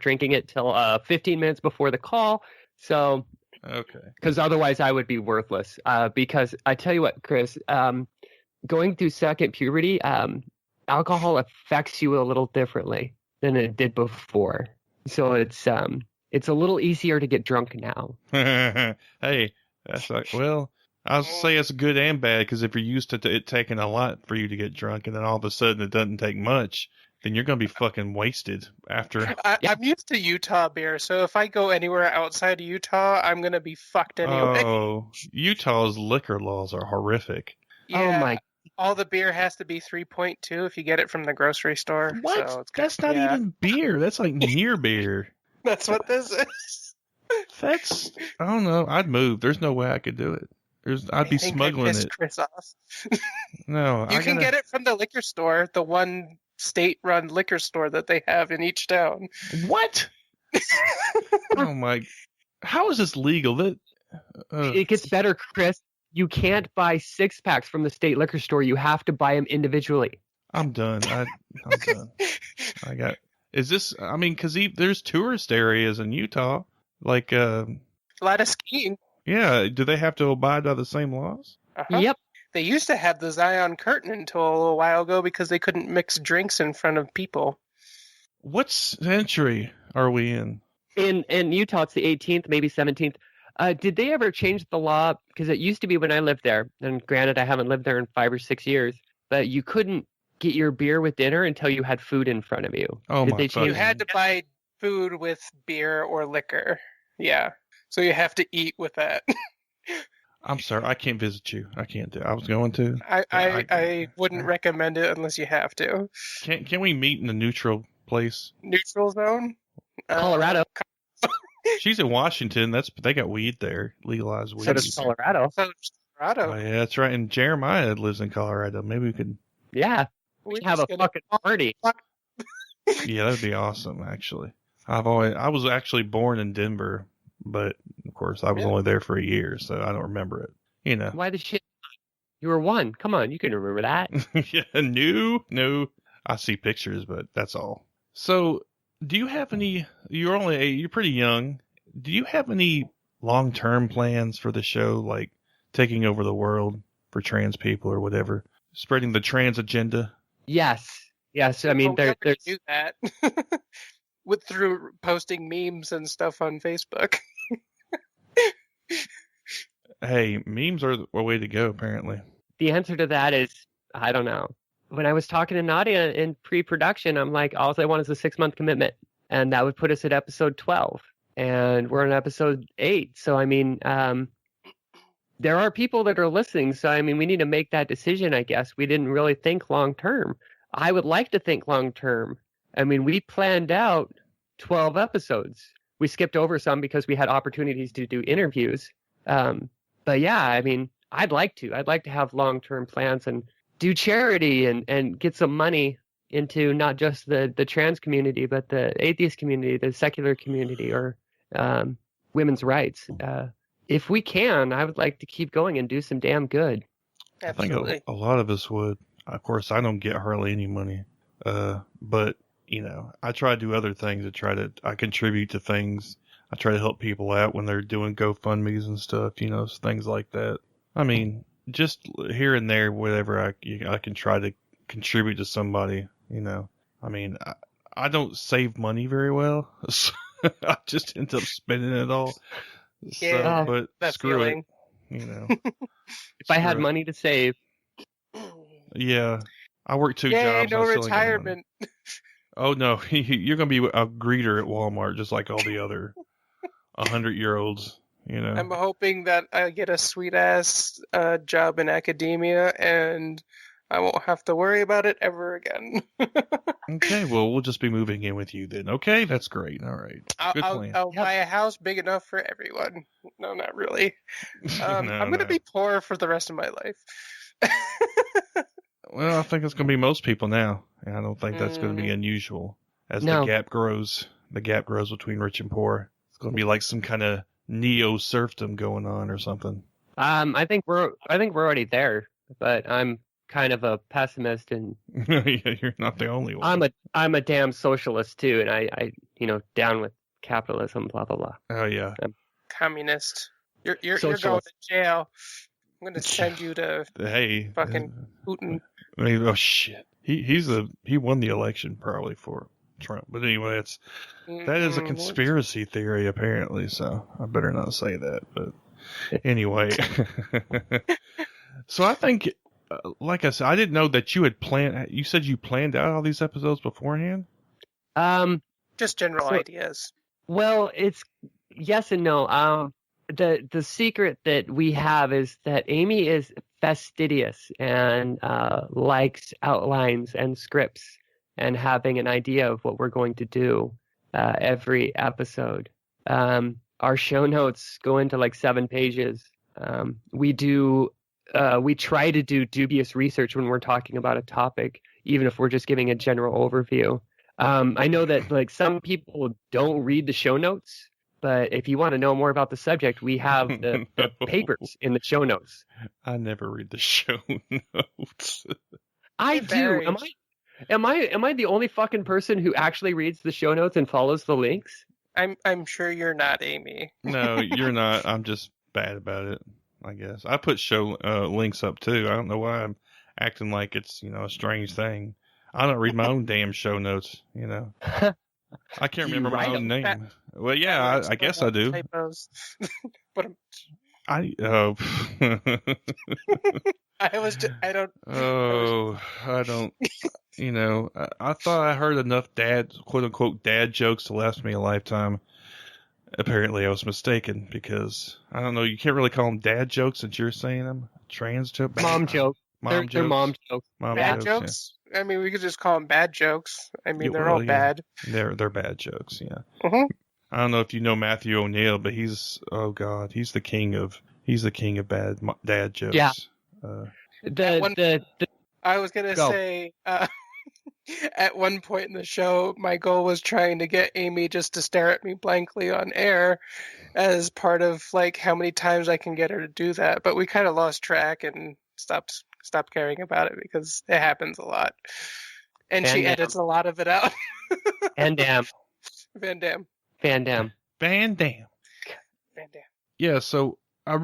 drinking it till 15 minutes before the call. So, Okay. because otherwise I would be worthless. Because I tell you what, Chris, going through second puberty, alcohol affects you a little differently than it did before. So it's a little easier to get drunk now. Hey, that's like, well, I'll say it's good and bad, because if you're used to it taking a lot for you to get drunk, and then all of a sudden it doesn't take much, then you're going to be fucking wasted after. I'm used to Utah beer, so if I go anywhere outside of Utah, I'm going to be fucked anyway. Oh, Utah's liquor laws are horrific. Yeah, Oh my! all the beer has to be 3.2 if you get it from the grocery store. What? So it's That's not yeah. even beer. That's like near beer. That's what this is. That's, I don't know. I'd move. There's no way I could do it. I'd be I think smuggling I pissed it. Chris off. No, You can get it from the liquor store, the one state-run liquor store that they have in each town. What? Oh my! How is this legal? That It gets better, Chris. You can't buy 6-packs from the state liquor store. You have to buy them individually. I'm done. I'm done. I got. Is this? I mean, because there's tourist areas in Utah, like A lot of skiing. yeah. Do they have to abide by the same laws? Uh-huh. Yep. They used to have the Zion curtain until a little while ago because they couldn't mix drinks in front of people. What century are we in? In Utah, it's the 18th, maybe 17th. Did they ever change the law? Because it used to be when I lived there, and granted, I haven't lived there in 5 or 6 years, but you couldn't get your beer with dinner until you had food in front of you. Oh Did my they fucking- You had to buy food with beer or liquor. Yeah. So you have to eat with that. I'm sorry, I can't visit you. I can't do. I was going to. I wouldn't recommend it unless you have to. Can we meet in a neutral place? Neutral zone? Colorado. She's in Washington. They got weed there, legalized weed. So does Colorado. So Colorado. Oh, yeah, that's right. And Jeremiah lives in Colorado. Maybe we could. Yeah. We have a fucking party. Yeah, that'd be awesome. Actually, I was actually born in Denver, but of course I was only there for a year, so I don't remember it. You know. Why the shit? You were 1. Come on, you can remember that. Yeah, no. I see pictures, but that's all. So, do you have any? You're pretty young. Do you have any long-term plans for the show, like taking over the world for trans people or whatever, spreading the trans agenda? Yes. Yes, I mean, Well, we there's do that through posting memes and stuff on Facebook. Hey, memes are a way to go, apparently. the answer to that is, I don't know. When I was talking to Nadya in pre-production, I'm like, all I want is a 6-month commitment. And that would put us at episode 12. And we're on episode 8. So, I mean, there are people that are listening. So, I mean, we need to make that decision, I guess. We didn't really think long term. I would like to think long term. I mean, we planned out 12 episodes. We skipped over some because we had opportunities to do interviews. But yeah, I mean, I'd like to have long-term plans and do charity and get some money into not just the trans community, but the atheist community, the secular community, or women's rights. If we can, I would like to keep going and do some damn good. Absolutely. I think a lot of us would. Of course, I don't get hardly any money. But, you know, I try to do other things. I contribute to things. I try to help people out when they're doing GoFundMes and stuff, you know, things like that. I mean, just here and there, whatever I can try to contribute to somebody, you know. I mean, I don't save money very well. So I just end up spending it all. Yeah, but that screw feeling. it, you know. If I had money to save. Yeah. I work 2 Yay, jobs. no I still ain't got money. retirement. Oh, no. You're going to be a greeter at Walmart just like all the other 100-year-olds, you know. I'm hoping that I get a sweet-ass job in academia, and I won't have to worry about it ever again. Okay, well, we'll just be moving in with you then. Okay, that's great. All right. Good plan. I'll buy a house big enough for everyone. No, not really. I'm going to be poor for the rest of my life. Well, I think it's going to be most people now. And I don't think that's going to be unusual. As the gap grows between rich and poor. It's going to be like some kind of neo-serfdom going on or something. I think we're already there, but I'm kind of a pessimist, and Yeah, you're not the only one. I'm a damn socialist too, and I down with capitalism, blah blah blah. Oh yeah. Communist. You're going Socialist. to jail. I'm going to send you to fucking Putin. I mean, oh shit. He won the election probably for Trump. But anyway, that is a conspiracy theory apparently, so I better not say that. But anyway. So I think, like I said, I didn't know that you said you planned out all these episodes beforehand? Just general ideas. Well, it's yes and no. The secret that we have is that Amy is fastidious and likes outlines and scripts and having an idea of what we're going to do every episode. Our show notes go into like 7 pages. We try to do dubious research when we're talking about a topic, even if we're just giving a general overview. I know that like some people don't read the show notes. But if you want to know more about the subject, we have the papers in the show notes. I never read the show notes. I do. Am I the only fucking person who actually reads the show notes and follows the links? I'm sure you're not, Amy. No, you're not. I'm just bad about it, I guess. I put show links up too. I don't know why I'm acting like it's, a strange thing. I don't read my own damn show notes, I can't remember my own name. Well, yeah, I guess I do. Typos. But I don't. I thought I heard enough quote unquote dad jokes to last me a lifetime. Apparently, I was mistaken because I don't know. You can't really call them dad jokes since you're saying them. Trans jokes, mom jokes. They're mom jokes. Bad jokes. Yeah. I mean, we could just call them bad jokes. I mean, they're all bad. They're bad jokes. Yeah. Mm-hmm. I don't know if you know Matthew O'Neill, but he's the king of bad dad jokes. Yeah. I was gonna say, at one point in the show, my goal was trying to get Amy just to stare at me blankly on air, as part of like how many times I can get her to do that. But we kind of lost track and stopped caring about it because it happens a lot, and she edits a lot of it out. Van Damme. Yeah, so I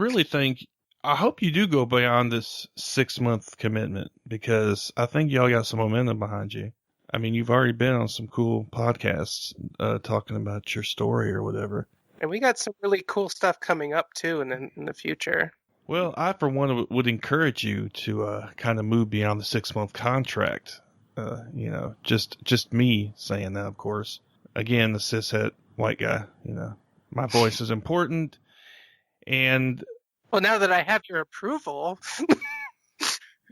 hope you do go beyond this 6-month commitment because I think y'all got some momentum behind you. I mean, you've already been on some cool podcasts talking about your story or whatever. And we got some really cool stuff coming up, too, in the future. Well, I, for one, would encourage you to kind of move beyond the 6-month contract. Just me saying that, of course. Again, the cishet white guy, my voice is important. And well, now that I have your approval.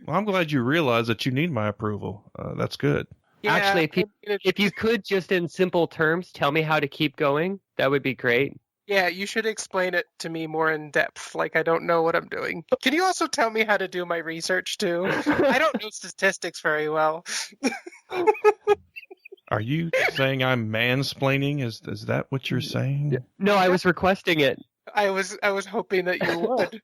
Well, I'm glad you realize that you need my approval. That's good. Yeah, actually, if you could just in simple terms tell me how to keep going, that would be great. Yeah, you should explain it to me more in depth. Like, I don't know what I'm doing. Can you also tell me how to do my research, too? I don't know statistics very well. Are you saying I'm mansplaining? Is that what you're saying? No, I was requesting it. I was hoping that you would.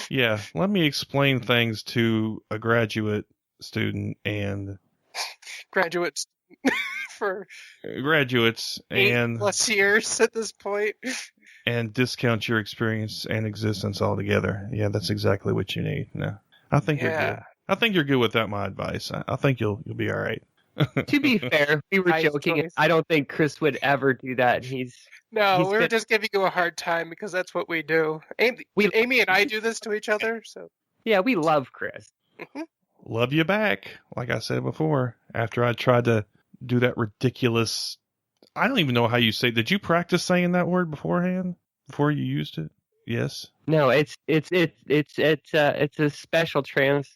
Yeah, let me explain things to a graduate student and graduates for graduates 8+ years at this point, and discount your experience and existence altogether. Yeah, that's exactly what you need. No, I think you're good. I think you're good without my advice. I think you'll be all right. To be fair, we were joking. I don't think Chris would ever do that. We're just giving you a hard time because that's what we do. Amy and I do this to each other. So yeah, we love Chris. Mm-hmm. Love you back, like I said before. After I tried to do that ridiculous, I don't even know how you say. Did you practice saying that word beforehand before you used it? Yes. No, it's a special trans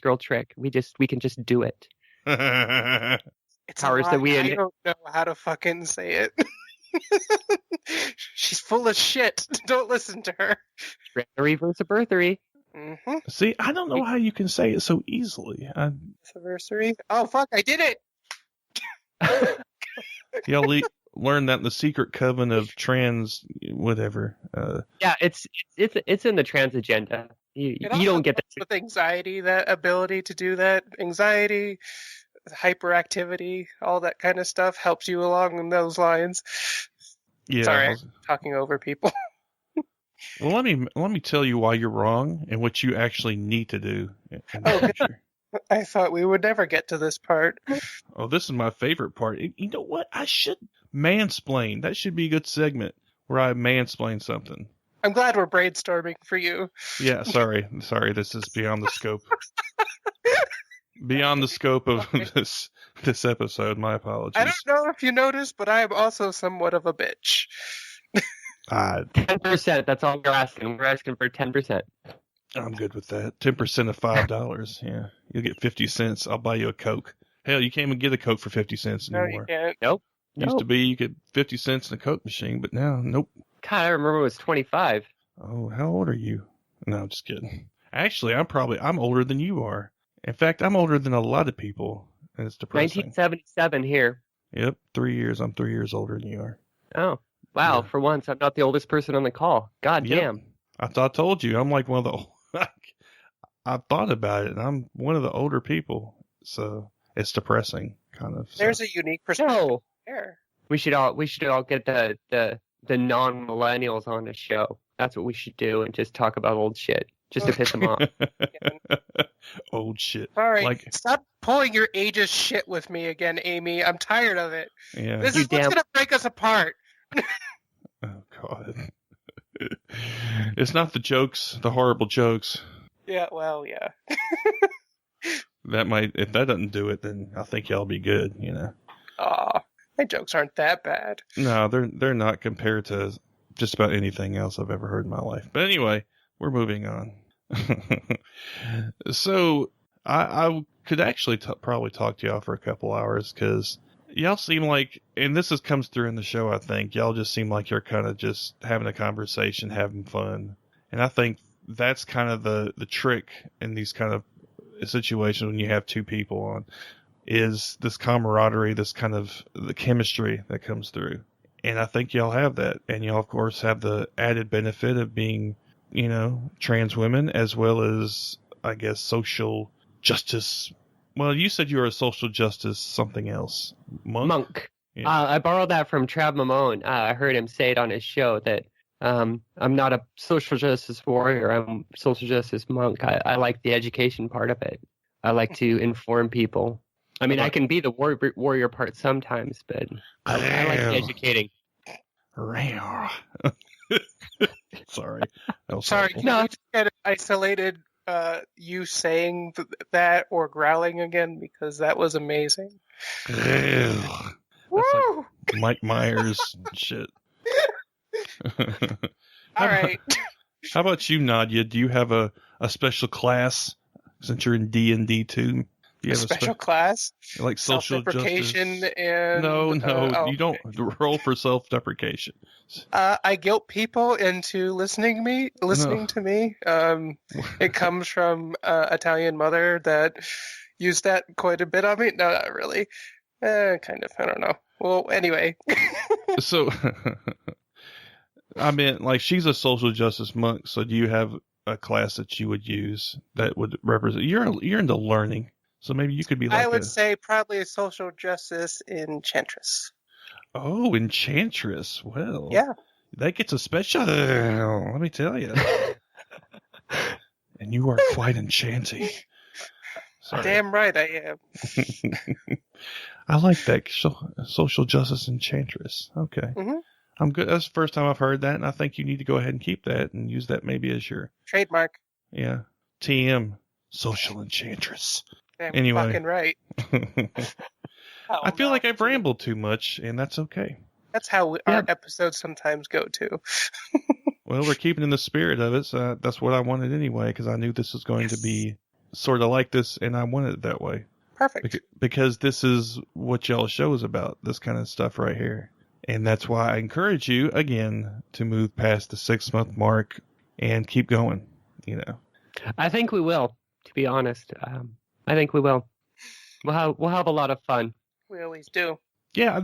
girl trick. We can just do it. It's powers that we. I don't know how to fucking say it. She's full of shit. Don't listen to her. Reverse a birthery. Mm-hmm. See, I don't know how you can say it so easily. Anniversary. Oh fuck! I did it. Y'all learn that in the secret coven of trans whatever. Yeah, it's in the trans agenda. You don't get that with anxiety. That ability to do that, anxiety, hyperactivity, all that kind of stuff helps you along those lines. Yeah, sorry, I'm talking over people. Well, let me tell you why you're wrong and what you actually need to do in the future. I thought we would never get to this part. Oh, this is my favorite part. You know what? I should mansplain. That should be a good segment where I mansplain something. I'm glad we're brainstorming for you. Yeah, sorry. This is beyond the scope. Beyond the scope of this episode. My apologies. I don't know if you noticed, but I am also somewhat of a bitch. 10%. That's all we're asking. We're asking for 10%. I'm good with that. 10% of $5. Yeah, you'll get 50 cents. I'll buy you a Coke. Hell, you can't even get a Coke for 50 cents anymore. No, you can't. Nope. Used to be you get 50 cents in a Coke machine, but now, nope. God, I remember it was 25. Oh, how old are you? No, I'm just kidding. Actually, I'm older than you are. In fact, I'm older than a lot of people, and it's depressing. 1977 here. Yep, 3 years. I'm 3 years older than you are. Oh, wow. Yeah. For once, I'm not the oldest person on the call. God damn. I told you. I'm like one of the... I thought about it, and I'm one of the older people, so it's depressing, kind of. So. There's a unique perspective there. We should all get the non-millennials on the show. That's what we should do, and just talk about old shit, just to piss them off. Old shit. All right, stop pulling your ageist shit with me again, Amy. I'm tired of it. Yeah. This is what's gonna break us apart. Oh God. It's not the jokes, the horrible jokes. Yeah, well, yeah. If that doesn't do it, then I think y'all be good, Aw, my jokes aren't that bad. No, they're not compared to just about anything else I've ever heard in my life. But anyway, we're moving on. So I could actually probably talk to y'all for a couple hours because y'all seem like, and this comes through in the show, I think, y'all just seem like you're kind of just having a conversation, having fun. And I think that's kind of the trick in these kind of situations when you have two people on, is this camaraderie, this kind of the chemistry that comes through. And I think y'all have that. And y'all, of course, have the added benefit of being, trans women, as well as, I guess, social justice. Well, you said you were a social justice something else. Monk. Yeah. I borrowed that from Trav Mamone. I heard him say it on his show that I'm not a social justice warrior. I'm a social justice monk. I like the education part of it. I like to inform people. I mean, I can be the warrior part sometimes, but I like educating. Sorry. Sorry, can we just get isolated you saying that or growling again? Because that was amazing. That's Woo! like Mike Myers and shit. All right. How about you, Nadya? Do you have a special class since you're in D&D too? Do you have special class? Like social self-deprecation justice? and No, you don't roll for self-deprecation. I guilt people into listening to me. It comes from Italian mother that used that quite a bit on me. No, not really. Kind of. I don't know. Well, anyway. So, I mean, like, she's a social justice monk. So, do you have a class that you would use that would represent? You're into learning, so maybe you could be like. I would say probably a social justice enchantress. Oh, enchantress. Well, yeah, that gets a special. Let me tell you. And you are quite enchanting. Sorry. Damn right I am. I like that social justice enchantress. Okay. Mm-hmm. I'm good. That's the first time I've heard that, and I think you need to go ahead and keep that and use that maybe as your trademark. Yeah. TM, social enchantress. Damn anyway. Fucking right. I feel like I've rambled too much, and that's okay. That's how our episodes sometimes go, too. Well, we're keeping in the spirit of it, so that's what I wanted anyway, because I knew this was going to be sort of like this, and I wanted it that way. Perfect. Because this is what y'all's show is about, this kind of stuff right here. And that's why I encourage you, again, to move past the 6-month mark and keep going, you know. I think we will, to be honest. I think we will. We'll have a lot of fun. We always do. Yeah,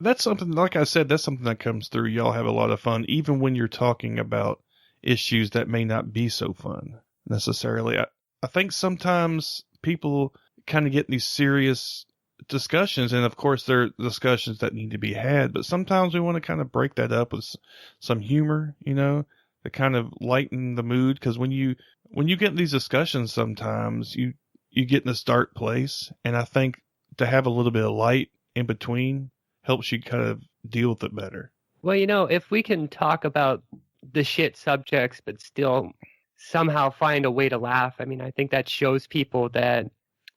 that's something, like I said, that's something that comes through. Y'all have a lot of fun, even when you're talking about issues that may not be so fun necessarily. I think sometimes people kind of get in these serious discussions, and of course there are discussions that need to be had, but sometimes we want to kind of break that up with some humor, you know, to kind of lighten the mood, because when you get in these discussions, sometimes you get in this dark place, and I think to have a little bit of light in between helps you kind of deal with it better. Well, you know, if we can talk about the shit subjects but still somehow find a way to laugh, I mean, I think that shows people that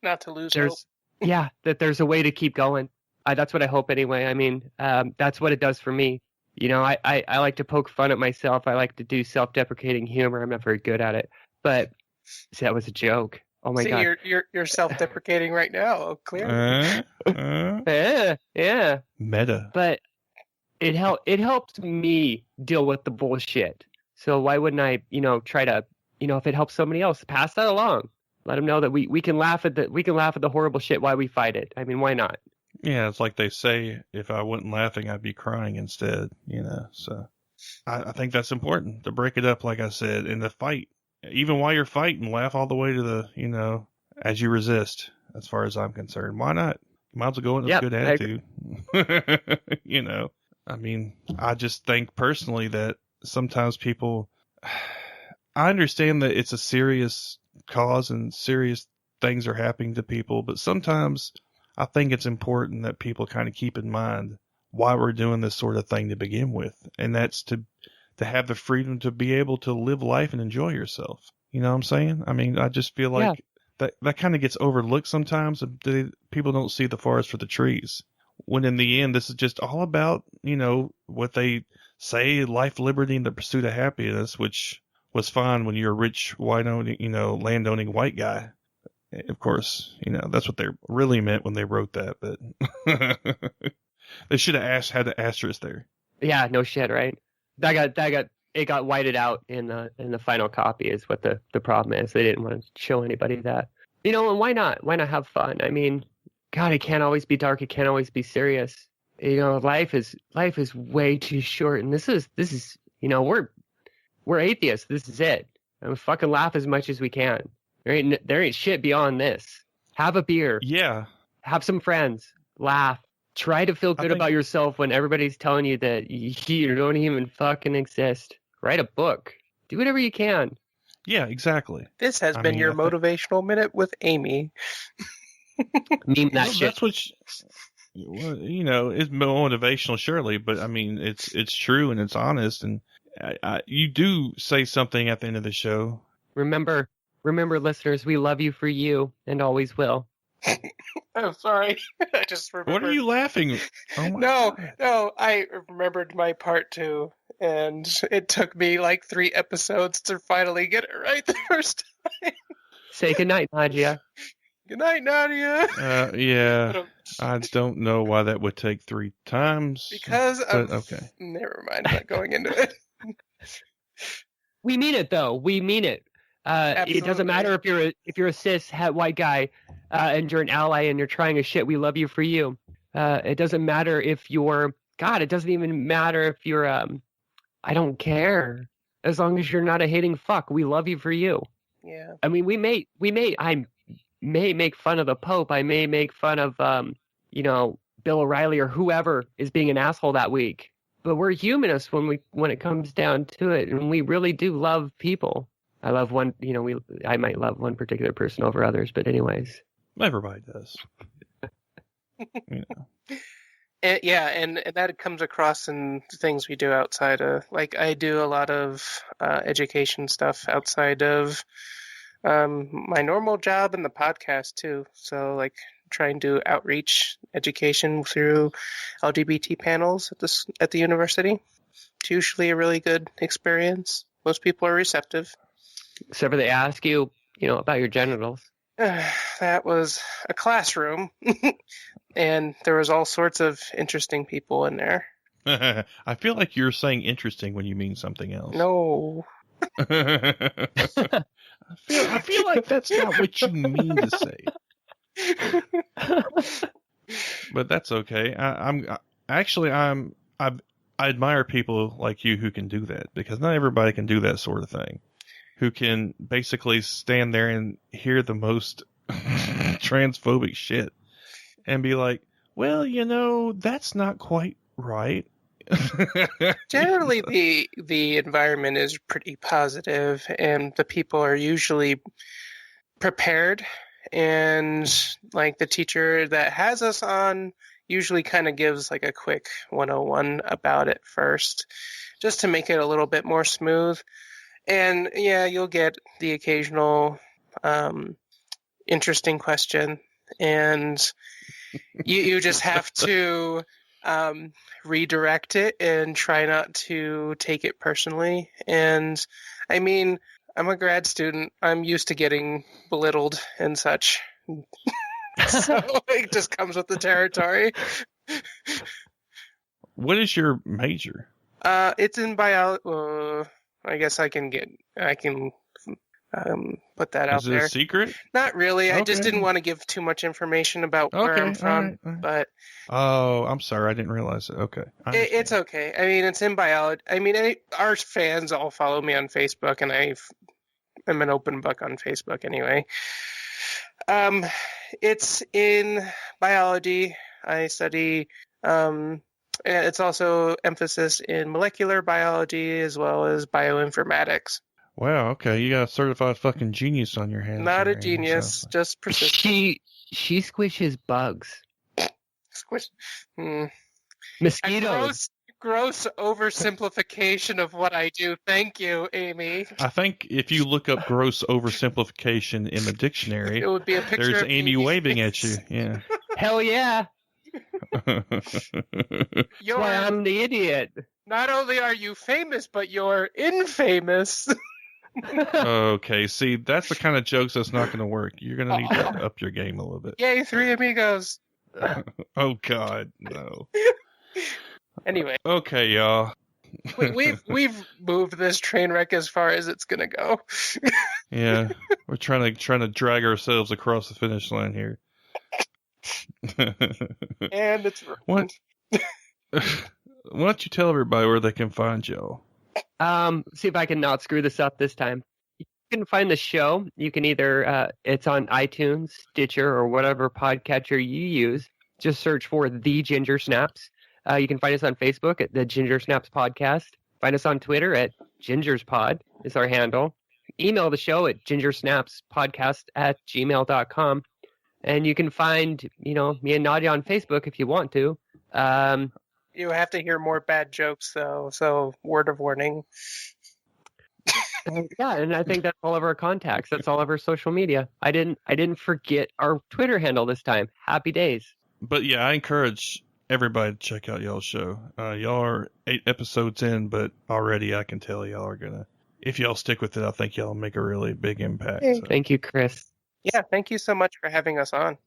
not to lose hope. Yeah, that there's a way to keep going. That's what I hope anyway. I mean, that's what it does for me. You know, I like to poke fun at myself. I like to do self-deprecating humor. I'm not very good at it. But see, that was a joke. Oh my God. You're self-deprecating right now. Oh, clearly. Yeah. Meta. But it helped me deal with the bullshit. So why wouldn't I, you know, try to, you know, if it helps somebody else, pass that along. Let them know that we can laugh at the horrible shit while we fight it. I mean, why not? Yeah, it's like they say, if I wasn't laughing, I'd be crying instead, you know. So I think that's important to break it up, like I said, and to fight. Even while you're fighting, laugh all the way to the, you know, as you resist, as far as I'm concerned. Why not? You might as well go in with a good attitude. You know, I mean, I just think personally that sometimes people, I understand that it's a serious cause and serious things are happening to people, but sometimes I think it's important that people kind of keep in mind why we're doing this sort of thing to begin with, and that's to have the freedom to be able to live life and enjoy yourself. You know what I'm saying? I mean, I just feel like that kind of gets overlooked sometimes. People don't see the forest for the trees, when in the end this is just all about, you know, what they say, life, liberty, and the pursuit of happiness, which was fine when you're a rich, landowning white guy. Of course, you know, that's what they really meant when they wrote that, but they should have had the asterisk there. Yeah, no shit, right? It got whited out in the final copy is what the problem is. They didn't want to show anybody that. You know, and why not? Why not have fun? I mean, God, it can't always be dark. It can't always be serious. You know, life is way too short, and this is you know, we're atheists. This is it. And we fucking laugh as much as we can. There ain't shit beyond this. Have a beer. Yeah. Have some friends. Laugh. Try to feel good about yourself when everybody's telling you that you don't even fucking exist. Write a book. Do whatever you can. Yeah, exactly. This has been your motivational minute with Amy. Meme that shit. That's what it's motivational, surely, but I mean, it's true and it's honest, and you do say something at the end of the show. Remember, listeners, we love you for you and always will. I'm sorry. I just remembered. What are you laughing? Oh No, I remembered my part too, and it took me like 3 episodes to finally get it right the first time. Say goodnight, Nadya. Good night, Nadya. Yeah, I don't know why that would take 3 times. Okay. Never mind. I'm not going into it. We mean it, though. We mean it. It doesn't matter if you're a cis white guy and you're an ally and you're trying a shit. We love you for you. It doesn't matter if you're God. It doesn't even matter if you're I don't care as long as you're not a hating fuck. We love you for you. Yeah. I mean, I may make fun of the Pope. I may make fun of Bill O'Reilly or whoever is being an asshole that week. But we're humanists when it comes down to it, and we really do love people. I love one, I might love one particular person over others, but anyways. Everybody does. And that comes across in things we do outside of, like, I do a lot of education stuff outside of my normal job and the podcast too. So, like, trying to outreach education through LGBT panels at the university. It's usually a really good experience. Most people are receptive. Except for they ask you, about your genitals. That was a classroom, and there was all sorts of interesting people in there. I feel like you're saying interesting when you mean something else. No. I feel like that's not what you mean to say. But that's okay. I admire people like you who can do that, because not everybody can do that sort of thing. Who can basically stand there and hear the most transphobic shit and be like, well, that's not quite right. Generally, the environment is pretty positive, and the people are usually prepared. And, like, the teacher that has us on usually kind of gives, like, a quick 101 about it first, just to make it a little bit more smooth. And, yeah, you'll get the occasional interesting question, and you just have to redirect it and try not to take it personally. And, I mean, I'm a grad student. I'm used to getting belittled and such. So it just comes with the territory. What is your major? It's in biology. I guess I can put that out there. Is it a secret? Not really. Okay. I just didn't want to give too much information about where I'm from. All right. But oh, I'm sorry. I didn't realize it. Okay. It's okay. I mean, it's in biology. I mean, our fans all follow me on Facebook, and I'm an open book on Facebook anyway. It's in biology. I study. It's also emphasis in molecular biology as well as bioinformatics. Wow, okay. You got a certified fucking genius on your hands. Not a genius, just persistent. She squishes bugs. Squish. Mosquitoes. Gross oversimplification of what I do. Thank you, Amy. I think if you look up gross oversimplification in the dictionary, it would be a picture there's of Amy me. waving at you. Yeah. Hell yeah. That's why I'm the idiot. Not only are you famous, but you're infamous. Okay, see, that's the kind of jokes that's not going to work. You're going to need to up your game a little bit. Yay, 3 amigos. Oh, God, no. Anyway. Okay, y'all. We've moved this train wreck as far as it's going to go. Yeah, we're trying to drag ourselves across the finish line here. And it's ruined. Why don't you tell everybody where they can find y'all? See if I can not screw this up this time. You can find the show. You can either it's on iTunes, Stitcher, or whatever podcatcher you use. Just search for The Ginger Snaps. You can find us on Facebook at The Ginger Snaps Podcast. Find us on Twitter at GingersPod is our handle. email the show at gingersnapspodcast@gmail.com. And you can find, me and Nadya on Facebook if you want to. You have to hear more bad jokes, though, so word of warning. Yeah, and I think that's all of our contacts. That's all of our social media. I didn't forget our Twitter handle this time. Happy days. But yeah, I encourage everybody to check out y'all's show. Y'all are 8 episodes in, but already I can tell y'all are gonna. If y'all stick with it, I think y'all make a really big impact. Hey. So. Thank you, Chris. Yeah, thank you so much for having us on.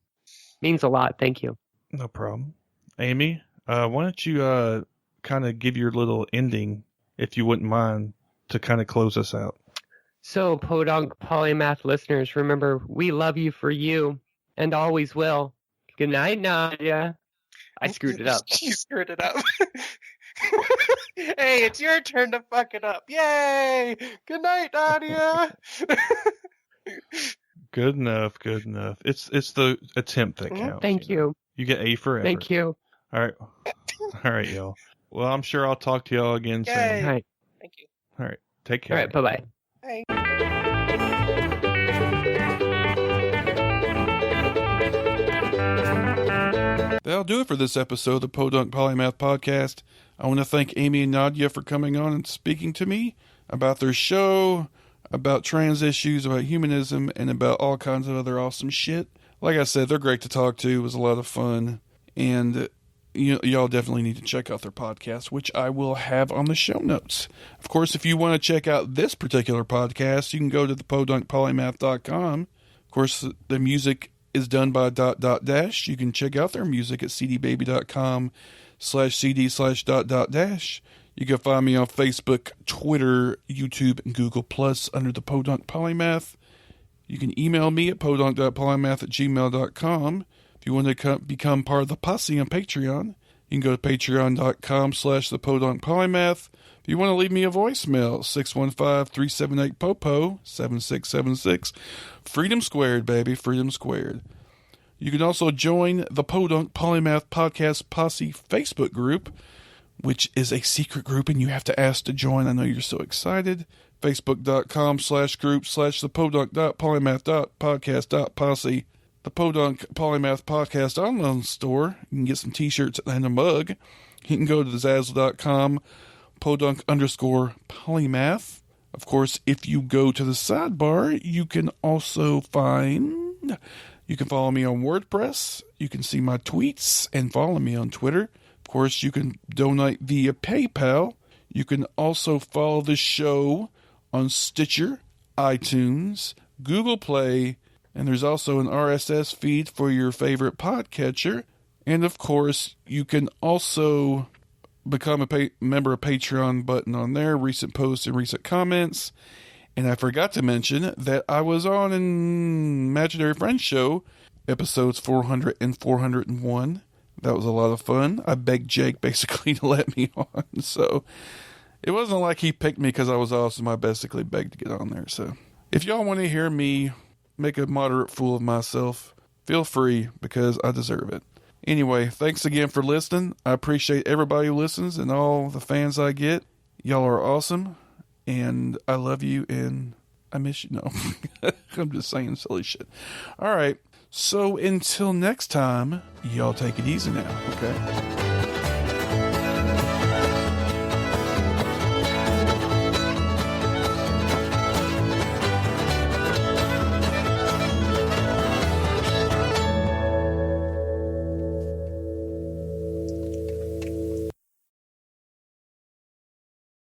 Means a lot. Thank you. No problem. Amy, why don't you kind of give your little ending, if you wouldn't mind, to kind of close us out. So, Podunk Polymath listeners, remember, we love you for you and always will. Good night, Nadya. I screwed it up. You screwed it up. Hey, it's your turn to fuck it up. Yay! Good night, Nadya. Good enough. It's the attempt that counts. Thank you. You get A for effort. Thank you. All right, y'all. Well, I'm sure I'll talk to y'all again soon. Yay. All right. Thank you. All right. Take care. All right. Bye-bye. Bye. That'll do it for this episode of the Podunk Polymath Podcast. I want to thank Amy and Nadya for coming on and speaking to me about their show, about trans issues, about humanism, and about all kinds of other awesome shit. Like I said, they're great to talk to. It was a lot of fun. And y'all definitely need to check out their podcast, which I will have on the show notes. Of course, if you want to check out this particular podcast, you can go to thepodunkpolymath.com. Of course, the music is done by ... You can check out their music at cdbaby.com/cd/... You can find me on Facebook, Twitter, YouTube, and Google Plus under the Podunk Polymath. You can email me at podunk.polymath@gmail.com. If you want to become part of the posse on Patreon, you can go to patreon.com/thepodunkpolymath. If you want to leave me a voicemail, 615-378-POPO, 7676. Freedom squared, baby, freedom squared. You can also join the Podunk Polymath Podcast Posse Facebook group, which is a secret group, and you have to ask to join. I know you're so excited. Facebook.com/group/thePodunk.polymath.podcast.posse. The Podunk Polymath Podcast online store. You can get some t-shirts and a mug. You can go to Zazzle.com, Podunk_Polymath. Of course, if you go to the sidebar, you can also you can follow me on WordPress. You can see my tweets and follow me on Twitter. Of course, you can donate via PayPal. You can also follow the show on Stitcher, iTunes, Google Play, and there's also an RSS feed for your favorite podcatcher. And of course, you can also become a member of Patreon button on there, recent posts and recent comments. And I forgot to mention that I was on an Imaginary Friends show, episodes 400 and 401. That was a lot of fun. I begged Jake basically to let me on. So it wasn't like he picked me because I was awesome. I basically begged to get on there. So if y'all want to hear me make a moderate fool of myself, feel free because I deserve it. Anyway, thanks again for listening. I appreciate everybody who listens and all the fans I get. Y'all are awesome, and I love you, and I miss you. No, I'm just saying silly shit. All right, so until next time, y'all take it easy now, okay?